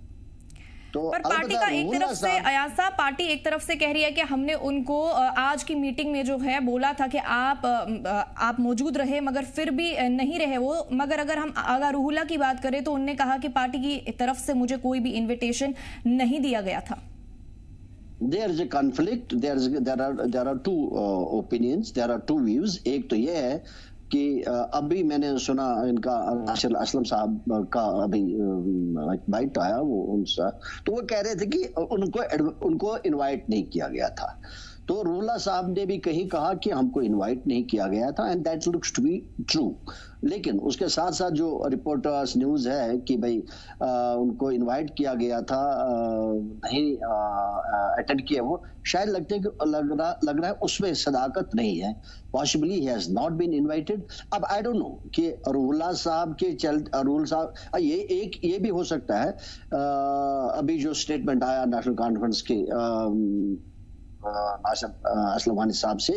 Speaker 5: तो
Speaker 1: पर पार्टी का एक तरफ से अयाज साहब, पार्टी एक तरफ से कह रही है कि हमने उनको आज की मीटिंग में जो है बोला था कि आप मौजूद रहे, मगर फिर भी नहीं रहे वो। मगर अगर हम आगा रूहुल्लाह की बात करें तो उन्होंने कहा कि पार्टी की तरफ से मुझे कोई भी इन्विटेशन नहीं दिया गया था।
Speaker 5: There is a conflict. There are two opinions. There are two views. एक तो ये है कि अभी मैंने सुना इनका नासिर असलम साहब का अभी बाइट आया वो उनसे, तो वो कह रहे थे कि उनको इनवाइट नहीं किया गया था। तो रूहुल्लाह साहब ने भी कहीं कहा कि हमको इनवाइट नहीं किया गया था, and that looks to be true. लेकिन उसके साथ साथ जो रिपोर्टर्स न्यूज़ है कि भाई उनको इनवाइट किया गया था, नहीं अटेंड किया, वो शायद लग रहा है उसमें सदाकत नहीं है। Possibly he has not been invited. अब आई डोंट नो कि रूहुल्लाह साहब के रूहुल्लाह साहब, ये भी हो सकता है अभी जो स्टेटमेंट आया नेशनल कॉन्फ्रेंस के असलम साहब से,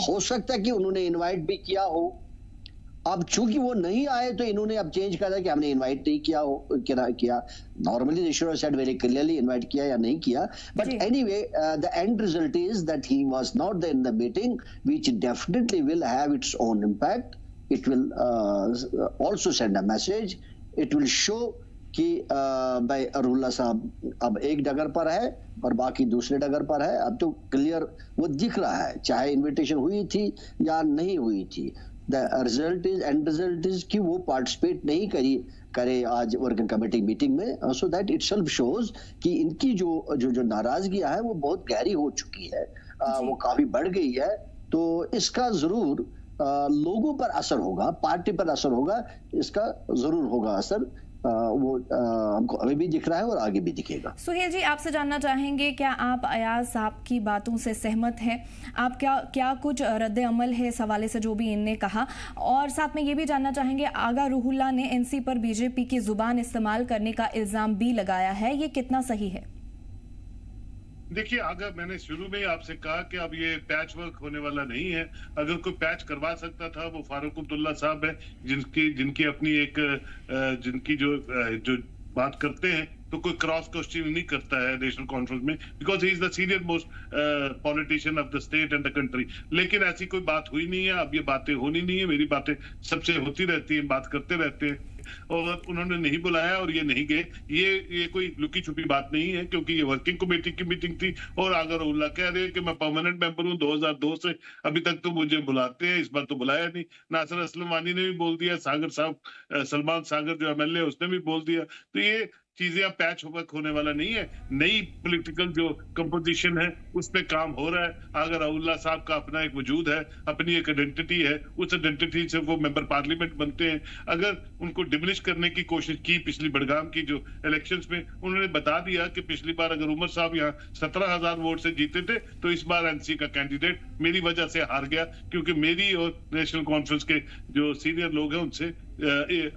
Speaker 5: हो सकता है कि उन्होंने इनवाइट भी किया हो। अब चूंकि वो नहीं आए तो इन्होंने अब चेंज कर दिया कि हमने इनवाइट नहीं किया। Normally they should have said very clearly invite किया या नहीं किया, but anyway the end result is that he was not there in the meeting, which definitely will have its own impact. It will also send a message, it will show कि भाई रूहुल्लाह साहब अब एक डगर पर है और बाकी दूसरे डगर पर है। अब तो क्लियर वो दिख रहा है, चाहे इनविटेशन हुई थी या नहीं हुई थी। द रिजल्ट इज कि वो पार्टिसिपेट नहीं करे आज वर्किंग कमेटी मीटिंग में, सो दैट इटसेल्फ शोज कि इनकी जो नाराजगियां है वो बहुत गहरी हो चुकी है, वो काफी बढ़ गई है। तो इसका जरूर लोगों पर असर होगा, पार्टी पर असर होगा, इसका जरूर होगा असर। वो हमको अभी भी दिख रहा है और आगे भी दिखेगा।
Speaker 1: सुहेल जी, आपसे जानना चाहेंगे, क्या आप अयाज साहब की बातों से सहमत हैं? आप क्या कुछ रद्द अमल है इस हवाले से जो भी इनने कहा? और साथ में ये भी जानना चाहेंगे, आगा रूहुल्लाह ने एनसी पर बीजेपी की जुबान इस्तेमाल करने का इल्जाम भी लगाया है, ये कितना सही है?
Speaker 4: देखिए, अगर मैंने शुरू में ही आपसे कहा कि अब ये पैच वर्क होने वाला नहीं है। अगर कोई पैच करवा सकता था वो फारूक अब्दुल्ला साहब है, जिनकी अपनी एक जिनकी जो बात करते हैं तो कोई क्रॉस क्वेश्चन नहीं करता है नेशनल कॉन्फ्रेंस में, because he is the senior most politician of the state and the country. लेकिन ऐसी कोई बात हुई नहीं है, अब ये बातें होनी नहीं है। मेरी बातें सबसे होती रहती है, बात करते रहते हैं। और उन्होंने नहीं बुलाया और ये नहीं गए। ये कोई लुकी छुपी बात नहीं है, क्योंकि ये वर्किंग कमेटी की मीटिंग थी। और अगर उल्ला कह रहे हैं कि मैं परमानेंट मेंबर हूं 2002 से, अभी तक तो मुझे बुलाते हैं, इस बार तो बुलाया नहीं। नासिर असलम वानी ने भी बोल दिया, सागर साहब सलमान सागर जो एमएलए उसने भी बोल दिया। तो ये चीजें अब पैच वर्क होने वाला नहीं है। नई पॉलिटिकल जो कंपोजिशन है उस पे काम हो रहा है। अगर अब्दुल्ला साहब का अपना एक वजूद है, अपनी एक आइडेंटिटी है, उस आइडेंटिटी से वो मेंबर पार्लियामेंट बनते हैं। अगर उनको डिमिनिश करने की कोशिश की पिछली बड़गाम की जो इलेक्शंस में, उन्होंने बता दिया कि पिछली बार अगर उमर साहब यहाँ 17,000 वोट से जीते थे तो इस बार एनसी का कैंडिडेट मेरी वजह से हार गया, क्योंकि मेरी और नेशनल कॉन्फ्रेंस के जो सीनियर लोग हैं उनसे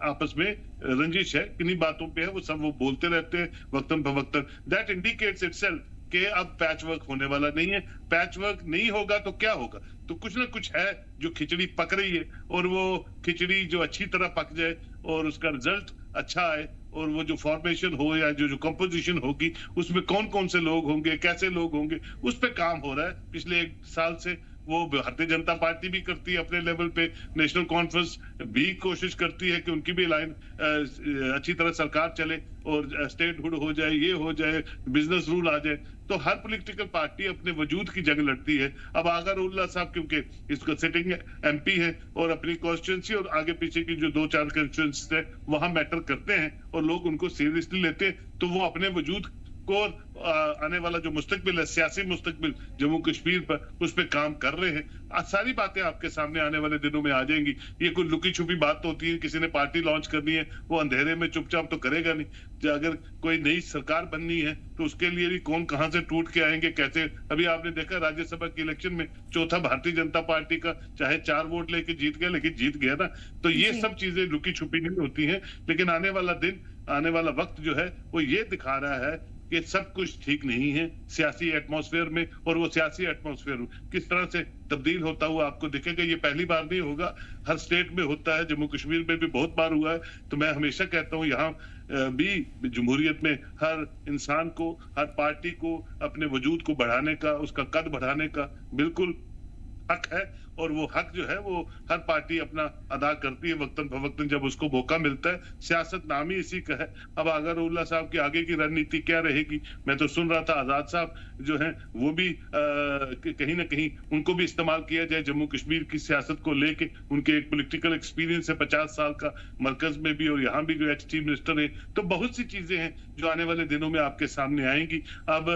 Speaker 4: आपस में रंजिश है, किन्हीं बातों पे है, वो सब वो बोलते रहते हैं वक्तन फवक्तन। दैट इंडिकेट्स इटसेल्फ कि अब पैच वर्क होने वाला नहीं है। पैच वर्क नहीं होगा तो क्या होगा? तो कुछ ना कुछ है जो खिचड़ी पक रही है, और वो खिचड़ी जो अच्छी तरह पक जाए और उसका रिजल्ट अच्छा आए, और वो जो फॉर्मेशन हो या जो कंपोजिशन होगी उसमें कौन कौन से लोग होंगे, कैसे लोग होंगे, उस पर काम हो रहा है पिछले 1 साल से। वो भारतीय जनता पार्टी भी करती है अपने लेवल पे, नेशनल कॉन्फ्रेंस भी कोशिश करती है कि उनकी भी लाइन अच्छी तरह सरकार चले और स्टेटहुड हो जाए, ये हो जाए, बिजनेस रूल आ जाए। तो हर पॉलिटिकल पार्टी अपने वजूद की जंग लड़ती है। अब आगर उल्ला साहब क्योंकि इसका सिटिंग एमपी है और अपनी कॉन्स्टिट्यूंसी और आगे पीछे की जो 2-4 कॉन्स्टिट्यूंसी है वहां मैटर करते हैं और लोग उनको सीरियसली लेते हैं, तो वो अपने वजूद को आने वाला जो मुस्तकबिल है, सियासी मुस्तकबिल जम्मू कश्मीर पर, उस पर काम कर रहे हैं। सारी बातें आपके सामने आने वाले दिनों में आ जाएंगी। ये कोई लुकी छुपी बात तो होती है, किसी ने पार्टी लॉन्च करनी है वो अंधेरे में चुपचाप तो करेगा नहीं। अगर कोई नई सरकार बननी है तो उसके लिए भी कौन कहां से टूट के आएंगे, कैसे। अभी आपने देखा राज्यसभा के इलेक्शन में चौथा भारतीय जनता पार्टी का, चाहे 4 वोट लेके जीत गया, लेकिन जीत गया ना। तो ये सब चीजें लुकी छुपी नहीं होती है, लेकिन आने वाला दिन, आने वाला वक्त जो है वो ये दिखा रहा है कि सब कुछ ठीक नहीं है सियासी एटमॉस्फेयर में, और वो सियासी एटमॉस्फेयर किस तरह से तब्दील होता हुआ आपको दिखेगा। ये पहली बार नहीं होगा, हर स्टेट में होता है, जम्मू कश्मीर में भी बहुत बार हुआ है। तो मैं हमेशा कहता हूँ यहाँ भी जमहूरियत में हर इंसान को, हर पार्टी को अपने वजूद को बढ़ाने का, उसका कद बढ़ाने का बिल्कुल हक है, और वो हक जो है वो हर पार्टी अपना अदा करती है वक्तन फवक्तन जब उसको मौका मिलता है। सियासत नाम ही इसी का है। अब अगर उल्ला साहब की आगे की रणनीति क्या रहेगी, मैं तो सुन रहा था आजाद साहब जो हैं वो भी कहीं ना कहीं उनको भी इस्तेमाल किया जाए जम्मू कश्मीर की सियासत को लेके। उनके एक पॉलिटिकल एक्सपीरियंस है 50 साल का, मरकज में भी और यहाँ भी जो एक्स चीफ मिनिस्टर है। तो बहुत सी चीजें हैं जो आने वाले दिनों में आपके सामने आएंगी। अब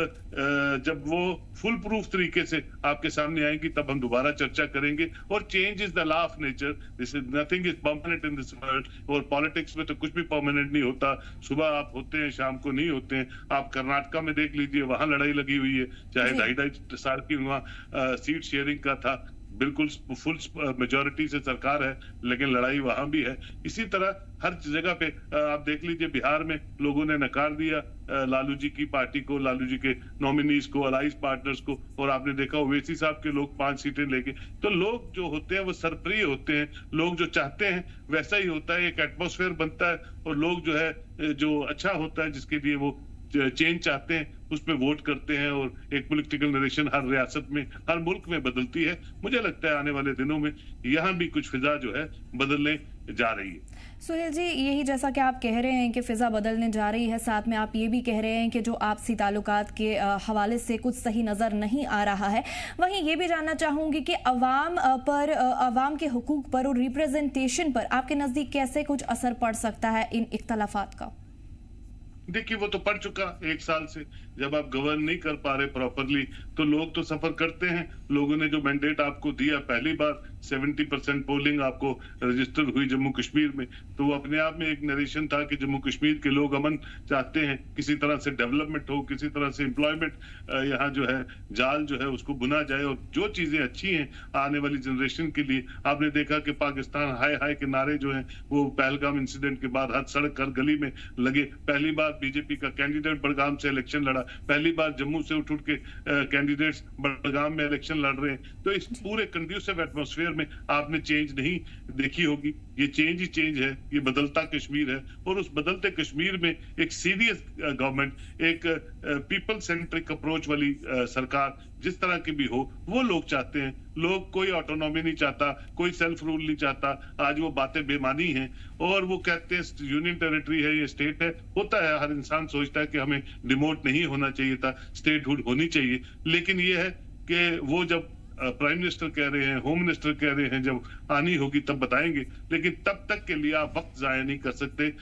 Speaker 4: जब वो फुल प्रूफ तरीके से आपके सामने आएंगी तब हम दोबारा चर्चा करेंगे। और change is the law of nature, this is nothing is permanent in this world. और पॉलिटिक्स में तो कुछ भी परमानेंट नहीं होता। सुबह आप होते हैं, शाम को नहीं होते हैं। आप कर्नाटका में देख लीजिए, वहां लड़ाई लगी हुई है, चाहे 2.5 साल की वहां सीट शेयरिंग का था, बिल्कुल फुल मेजोरिटी से सरकार है, लेकिन लड़ाई वहां भी है। इसी तरह हर जगह पे आप देख लीजिए, बिहार में लोगों ने नकार दिया लालू जी की पार्टी को, लालू जी के नॉमिनीज को, अलाइंस पार्टनर्स को, और आपने देखा ओवैसी साहब के लोग 5 सीटें लेके। तो लोग जो होते हैं वो सरप्रिय होते हैं, लोग जो चाहते हैं वैसा ही होता है, एक एटमॉस्फेयर बनता है, और लोग जो है जो अच्छा होता है, जिसके लिए वो चेंज चाहते हैं, उस पे वोट करते हैं, और एक पॉलिटिकल नरेशन हर रियासत में, हर मुल्क में बदलती है। मुझे लगता है आने वाले दिनों में यहाँ भी कुछ फिजा जो है बदलने जा रही है।
Speaker 1: सुहेल जी, यही जैसा कि आप कह रहे हैं कि फिजा बदलने जा रही है, साथ में आप ये भी कह रहे हैं कि जो आपसी ताल्लुकात के हवाले से कुछ सही नज़र नहीं आ रहा है। वहीं ये भी जानना चाहूँगी कि अवाम के हुकूक पर और रिप्रेजेंटेशन पर आपके नज़दीक कैसे कुछ असर पड़ सकता है इन इख्तलाफात का?
Speaker 4: देखिए, वो तो पड़ चुका 1 साल से। जब आप गवर्न नहीं कर पा रहे प्रॉपरली तो लोग तो सफर करते हैं। लोगों ने जो मैंडेट आपको दिया, पहली बार 70% पोलिंग आपको रजिस्टर हुई जम्मू कश्मीर में, तो वो अपने आप में एक नरेशन था कि जम्मू कश्मीर के लोग अमन चाहते हैं, किसी तरह से डेवलपमेंट हो, किसी तरह से एम्प्लॉयमेंट यहाँ जो है जाल जो है उसको बुना जाए, और जो चीजें अच्छी हैं आने वाली जनरेशन के लिए। आपने देखा कि पाकिस्तान हाय हाय के नारे जो हैं वो पहलगाम इंसिडेंट के बाद हर सड़क हर गली में लगे। पहली बार बीजेपी का कैंडिडेट बड़गाम से इलेक्शन लड़ा, पहली बार जम्मू से उठ के कैंडिडेट्स बड़गाम में इलेक्शन लड़ रहे हैं। तो इस पूरे कंड्यूसिव एटमॉस्फेयर में आपने चेंज नहीं देखी होगी। ये चेंज ही चेंज है, ये बदलता कश्मीर है, और उस बदलते कश्मीर में एक सीरियस गवर्नमेंट, एक पीपल सेंट्रिक अप्रोच वाली सरकार जिस तरह की भी हो वो लोग चाहते हैं। लोग कोई ऑटोनॉमी नहीं चाहता, कोई सेल्फ रूल नहीं चाहता। आज वो बातें बेमानी हैं और वो कहते हैं यूनियन टेरिटरी है, ये स्टेट है। होता है, हर इंसान सोचता है कि हमें डिमोट नहीं होना चाहिए था, स्टेटहुड होनी चाहिए। लेकिन ये है कि वो जब प्राइम मिनिस्टर कह रहे हैं, होम मिनिस्टर कह रहे हैं, जब आनी होगी तब बताएंगे। लेकिन तब तक के लिए आप वक्त जाया नहीं कर सकते।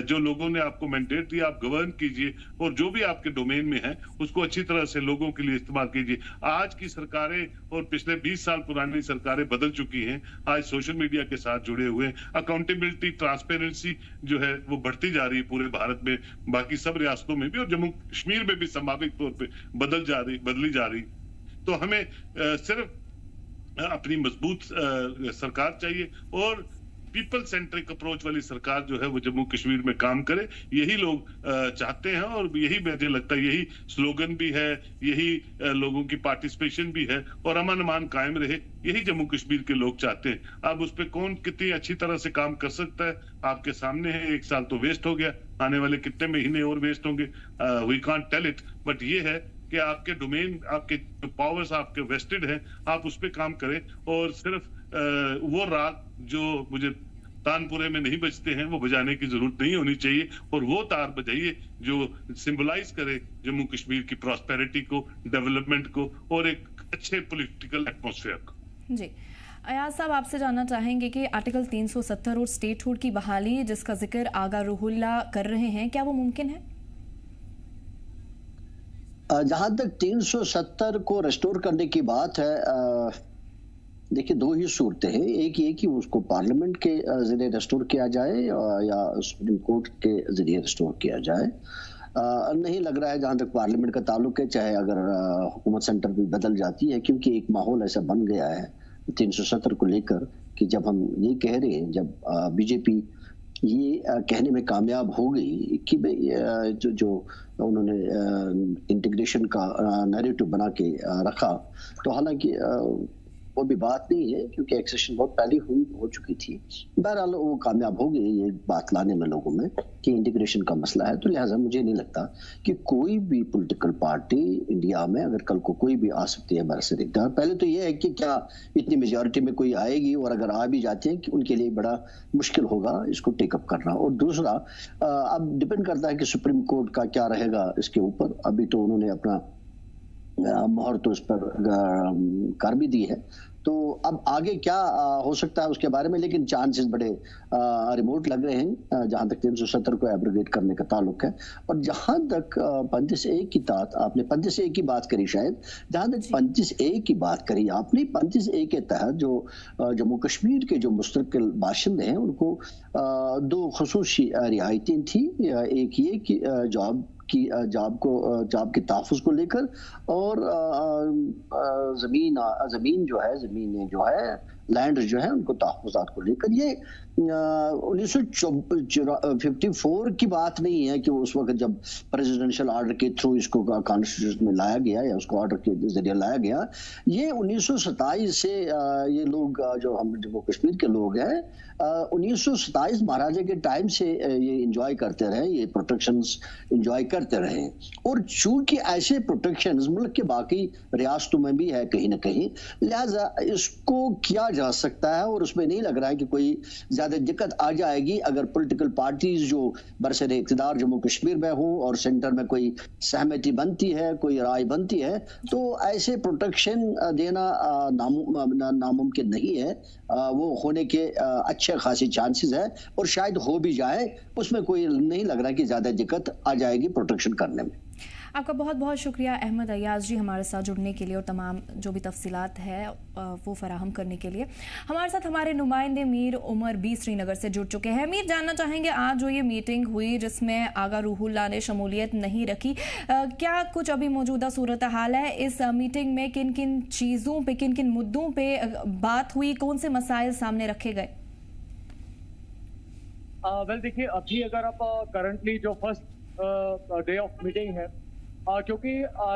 Speaker 4: जो लोगों ने आपको मैंडेट दिया आप गवर्न कीजिए और जो भी आपके डोमेन में है उसको अच्छी तरह से लोगों के लिए इस्तेमाल कीजिए। आज की सरकारें और पिछले 20 साल पुरानी सरकारें बदल चुकी हैं। आज सोशल मीडिया के साथ जुड़े हुए, अकाउंटेबिलिटी, ट्रांसपेरेंसी जो है वो बढ़ती जा रही है पूरे भारत में, बाकी सब रियासतों में भी और जम्मू कश्मीर में भी संभावित तौर पर बदली जा रही। तो हमें सिर्फ अपनी मजबूत सरकार चाहिए और पीपल सेंट्रिक अप्रोच वाली सरकार जो है वो जम्मू कश्मीर में काम करे। यही लोग चाहते हैं और यही मुझे लगता है यही स्लोगन भी है, यही लोगों की पार्टिसिपेशन भी है और अमन अमान कायम रहे, यही जम्मू कश्मीर के लोग चाहते हैं। अब उस पर कौन कितनी अच्छी तरह से काम कर सकता है आपके सामने है। 1 साल तो वेस्ट हो गया, आने वाले कितने महीने और वेस्ट होंगे, we can't tell it. But ये है कि आपके डोमेन, आपके पावर्स आपके वेस्टेड हैं, आप उस पर काम करें और सिर्फ वो राग जो मुझे तानपुरे में नहीं बजते हैं वो बजाने की जरूरत नहीं होनी चाहिए और वो तार बजाइए जो सिंबलाइज करे जम्मू कश्मीर की प्रॉस्पेरिटी को, डेवलपमेंट को और एक अच्छे पॉलिटिकल एटमॉस्फेयर को।
Speaker 1: जी अयाज साहब, आपसे जानना चाहेंगे कि आर्टिकल 370 और स्टेटहुड की बहाली जिसका जिक्र आगा रूहुल्ला कर रहे हैं, क्या वो मुमकिन है?
Speaker 5: जहां तक 370 को रेस्टोर करने की बात है, देखिए 2 ही सूरतें हैं। एक ये कि उसको पार्लियामेंट के जरिए रेस्टोर किया जाए या सुप्रीम कोर्ट के जरिए रेस्टोर किया जाए। नहीं लग रहा है जहां तक पार्लियामेंट का ताल्लुक है, चाहे अगर हुकूमत सेंटर भी बदल जाती है, क्योंकि एक माहौल ऐसा बन गया है 370 को लेकर कि जब हम ये कह रहे हैं, जब बीजेपी ये कहने में कामयाब हो गई कि जो उन्होंने इंटीग्रेशन का नैरेटिव बना के रखा, तो हालांकि वो भी बात नहीं है क्योंकि एक्सेशन बहुत पहले हो चुकी थी। बहरहाल वो कामयाब हो गई ये बात लाने में लोगों में कि इंटीग्रेशन का मसला है। तो लिहाजा मुझे नहीं लगता कि कोई भी पॉलिटिकल पार्टी इंडिया में अगर कल को कोई भी आ सकती है बरसर इक़्तिदार। पहले तो ये है कि क्या इतनी मेजॉरिटी में कोई आएगी, और अगर आ भी जाते हैं कि उनके लिए बड़ा मुश्किल होगा इसको टेकअप करना। और दूसरा अब डिपेंड करता है कि सुप्रीम कोर्ट का क्या रहेगा इसके ऊपर। अभी तो उन्होंने अपना मोहर तो इस पर कर भी दी है, तो अब आगे क्या हो सकता है उसके बारे में, लेकिन चांसेस बड़े रिमोट लग रहे हैं जहां तक 370 को एब्रोगेट करने का ताल्लुक है। और जहां तक 35A की बात, आपने 35A की बात करी, शायद जहां तक 35A की बात करी आपने, 35A के तहत जो जम्मू कश्मीर के जो मुस्तकिल बाशिंदे हैं उनको 2 खुसूसी रियायतें थी। एक ये कि जॉब के तहफ़्फ़ुज़ को लेकर और जमीन जो है लैंड जो है उनको तहफ़्फ़ुज़ात को लेकर। ये 1954 की बात नहीं है कि उस वक्त जब प्रेसिडेंशियल ऑर्डर के थ्रू इसको कॉन्स्टिट्यूशन में लाया गया या उसको ऑर्डर के जरिए लाया गया। ये 1927 से ये लोग जो हम जम्मू कश्मीर के लोग हैं 1927 महाराजा के टाइम से ये इंजॉय करते रहे, ये प्रोटेक्शंस इंजॉय करते रहे। और चूंकि ऐसे प्रोटेक्शंस मुल्क के बाकी रियासतों में भी है कहीं ना कहीं, लिहाजा इसको किया जा सकता है और उसमें नहीं लग रहा है कि कोई ज्यादा दिक्कत आ जाएगी अगर पॉलिटिकल पार्टीज जो बरसर इक़्तिदार जम्मू कश्मीर में हो और सेंटर में कोई सहमति बनती है, कोई राय बनती है, तो ऐसे प्रोटेक्शन देना नामुमकिन नहीं है। वो होने के अच्छे खासी चांसेस है और शायद हो भी जाए, उसमें कोई नहीं लग रहा कि ज्यादा दिक्कत आ जाएगी प्रोटेक्शन करने में।
Speaker 1: आपका बहुत बहुत शुक्रिया अहमद अयाज जी हमारे साथ जुड़ने के लिए और तमाम जो भी तफसीलात है वो फराहम करने के लिए। हमारे साथ हमारे नुमाइंदे मीर उमर बी श्रीनगर से जुड़ चुके हैं। मीर, जानना चाहेंगे आज जो ये मीटिंग हुई जिसमें आगा रूहुल्ला ने शमूलियत नहीं रखी, क्या कुछ अभी मौजूदा सूरत हाल है? इस मीटिंग में किन किन चीज़ों पे, किन किन मुद्दों पे बात हुई, कौन से मसाइल सामने रखे गए?
Speaker 6: वेल देखिए, अभी अगर आप करंटली जो फर्स्ट डे ऑफ मीटिंग है, क्योंकि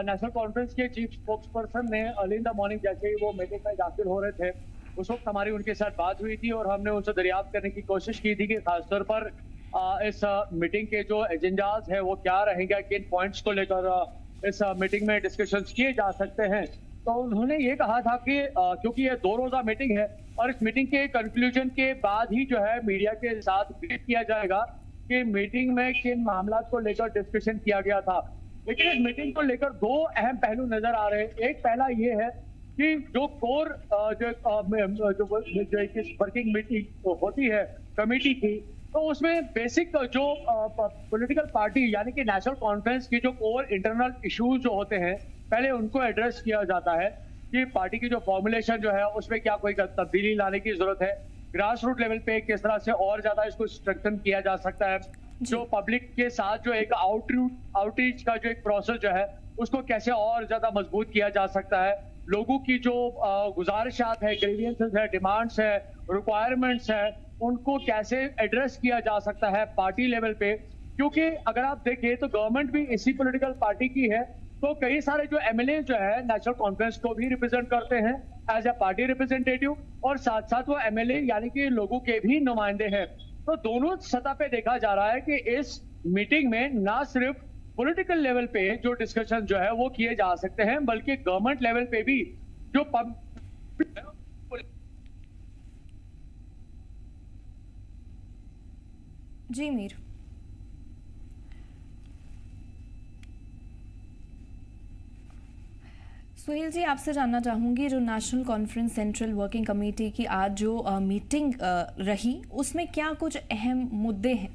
Speaker 6: नेशनल कॉन्फ्रेंस के चीफ स्पोक्स पर्सन ने अर्ली इन द मॉर्निंग जैसे ही वो मीटिंग में दाखिल हो रहे थे उस वक्त हमारी उनके साथ बात हुई थी और हमने उनसे दरियाफ्त करने की कोशिश की थी कि खासतौर पर इस मीटिंग के जो एजेंडाज है वो क्या रहेंगे, किन पॉइंट्स को लेकर इस मीटिंग में डिस्कशंस किए जा सकते हैं। तो उन्होंने ये कहा था कि क्योंकि ये 2 रोजा मीटिंग है और इस मीटिंग के कंक्लूजन के बाद ही जो है मीडिया के साथ ब्रीफ किया जाएगा कि मीटिंग में किन मामलों को लेकर डिस्कशन किया गया था। लेकिन इस मीटिंग को लेकर 2 अहम पहलू नजर आ रहे हैं। एक पहला ये है कि जो कोर जो वर्किंग मीटिंग होती है कमेटी की, तो उसमें बेसिक जो पॉलिटिकल पार्टी यानी कि नेशनल कॉन्फ्रेंस की जो कोर इंटरनल इश्यूज जो होते हैं पहले उनको एड्रेस किया जाता है कि पार्टी की जो फॉर्मुलेशन जो है उसमें क्या कोई तब्दीली लाने की जरूरत है, ग्रास रूट लेवल पे किस तरह से और ज्यादा इसको स्ट्रेंथन किया जा सकता है, जो पब्लिक के साथ जो एक आउटरीच का जो एक प्रोसेस जो है उसको कैसे और ज्यादा मजबूत किया जा सकता है, लोगों की जो गुजारिशात है, ग्रीवियंसेस है, डिमांड्स है, रिक्वायरमेंट्स है, उनको कैसे एड्रेस किया जा सकता है पार्टी लेवल पे। क्योंकि अगर आप देखें तो गवर्नमेंट भी इसी पॉलिटिकल पार्टी की है, तो कई सारे जो एमएलए जो है नेशनल कॉन्फ्रेंस को भी रिप्रेजेंट करते हैं एज ए पार्टी रिप्रेजेंटेटिव, और साथ साथ वो एमएलए यानी कि लोगों के भी नुमाइंदे हैं। तो दोनों सतह पे देखा जा रहा है कि इस मीटिंग में ना सिर्फ पॉलिटिकल लेवल पे जो डिस्कशन जो है वो किए जा सकते हैं, बल्कि गवर्नमेंट लेवल पे भी जो
Speaker 1: जी मीर। सुहेल जी, आपसे जानना चाहूंगी जो national conference central working committee की आज जो मीटिंग रही उसमें क्या कुछ अहम मुद्दे हैं?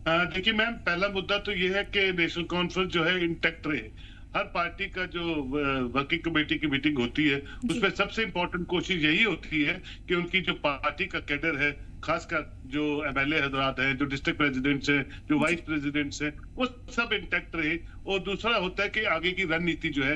Speaker 4: देखिए मैम, पहला मुद्दा तो ये है कि नेशनल कॉन्फ्रेंस जो है इंटैक्ट रहे। हर पार्टी का जो वर्किंग कमेटी की मीटिंग होती है उसमें सबसे इंपॉर्टेंट कोशिश यही होती है कि उनकी जो पार्टी का कैडर है, खासकर जो एमएलए हजरात हैं, जो डिस्ट्रिक्ट प्रेसिडेंट्स हैं, जो वाइस प्रेसिडेंट्स हैं, वो सब इंटैक्ट रहे। और दूसरा होता है कि आगे की रणनीति जो है,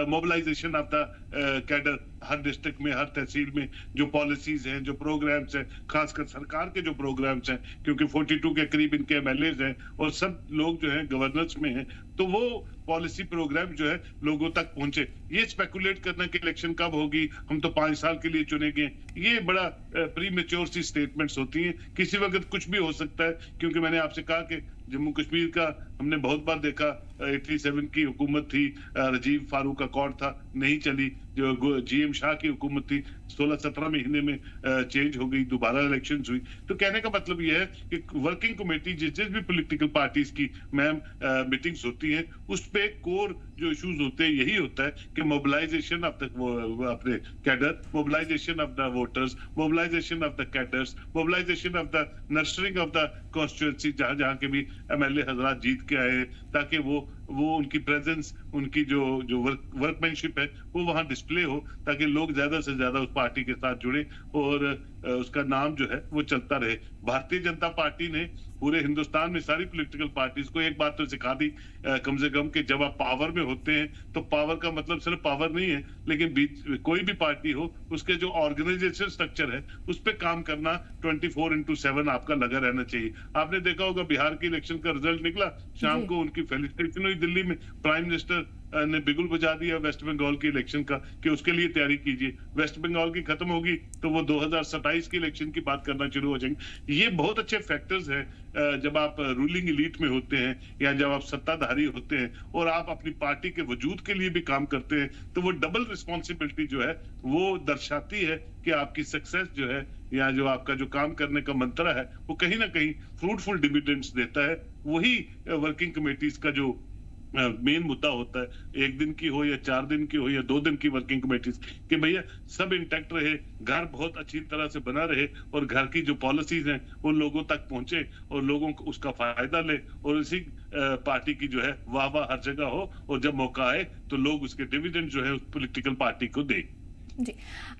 Speaker 4: मोबिलाइजेशन ऑफ द कैडर, हर डिस्ट्रिक्ट में, हर तहसील में जो पॉलिसीज हैं, जो प्रोग्राम्स हैं, खासकर सरकार के जो प्रोग्राम्स हैं, क्योंकि 42 के करीब इनके एमएलए हैं और सब लोग जो है गवर्नर्स में हैं, तो वो पॉलिसी प्रोग्राम जो है लोगों तक पहुंचे। ये स्पेकुलेट करना कि इलेक्शन कब होगी, हम तो 5 साल के लिए चुने गए, ये बड़ा प्री मैच्योर सी स्टेटमेंट्स होती हैं। किसी वक्त कुछ भी हो सकता है, क्योंकि मैंने आपसे कहा कि जम्मू कश्मीर का हमने बहुत बार देखा, 87 की हुकूमत थी, राजीव फारूक का कौर था, नहीं चली। जो जीएम शाह की हुकूमत थी 16-17 महीने में चेंज हो गई, दोबारा इलेक्शंस हुई। तो कहने का मतलब यह है कि वर्किंग कमेटी जिस भी पॉलिटिकल पार्टीज की मैम मीटिंग्स होती हैं, उस पे कोर जो इश्यूज होते हैं यही होता है कि मोबिलाइजेशन ऑफ द अपने cadre, mobilization of the voters, mobilization of the cadres, mobilization of the nurturing of the constituency, जहां के भी एमएलए हजरात जीत के आए, ताकि वो उनकी प्रेजेंस, उनकी जो वर्कमैनशिप है वो वहां डिस्प्ले हो, ताकि लोग ज्यादा से ज्यादा उस पार्टी के साथ जुड़े और उसका नाम जो है वो चलता रहे। भारतीय जनता पार्टी ने पूरे हिंदुस्तान में सारी पॉलिटिकल पार्टीज को एक बात तो सिखा दी कम से कम, कि जब आप पावर में होते हैं तो पावर का मतलब सिर्फ पावर नहीं है, लेकिन कोई भी पार्टी हो उसके जो ऑर्गेनाइजेशन स्ट्रक्चर है उस पर काम करना 24/7 आपका लगा रहना चाहिए। आपने देखा होगा बिहार की इलेक्शन का रिजल्ट निकला, शाम को उनकी फेलिसिटेशन हुई दिल्ली में, प्राइम मिनिस्टर ने बिगुल बजा दिया वेस्ट बंगाल की इलेक्शन का कि उसके लिए तैयारी कीजिए। वेस्ट बंगाल की खत्म होगी तो वो 2027 की इलेक्शन की बात करना शुरू हो जाएंगे। ये बहुत अच्छे फैक्टर्स हैं जब आप रूलिंग एलीट में होते हैं या जब आप सत्ताधारी होते हैं और आप अपनी पार्टी के वजूद के लिए भी काम करते हैं, तो वो डबल रिस्पॉन्सिबिलिटी जो है वो दर्शाती है कि आपकी सक्सेस जो है या जो आपका जो काम करने का मंत्र है वो कहीं ना कहीं फ्रूटफुल डिविडेंड्स देता है। वही वर्किंग कमेटीज का जो मेन मुद्दा होता है, 1 दिन की हो या 4 दिन की हो या 2 दिन की वर्किंग कमेटीज, कि भैया सब इंटैक्ट रहे, घर बहुत अच्छी तरह से बना रहे और घर की जो पॉलिसीज हैं वो लोगों तक पहुंचे और लोगों को उसका फायदा ले, और इसी पार्टी की जो है वाह वाह हर जगह हो, और जब मौका आए तो लोग उसके डिविडेंड जो है उस पॉलिटिकल पार्टी को दे।
Speaker 1: जी,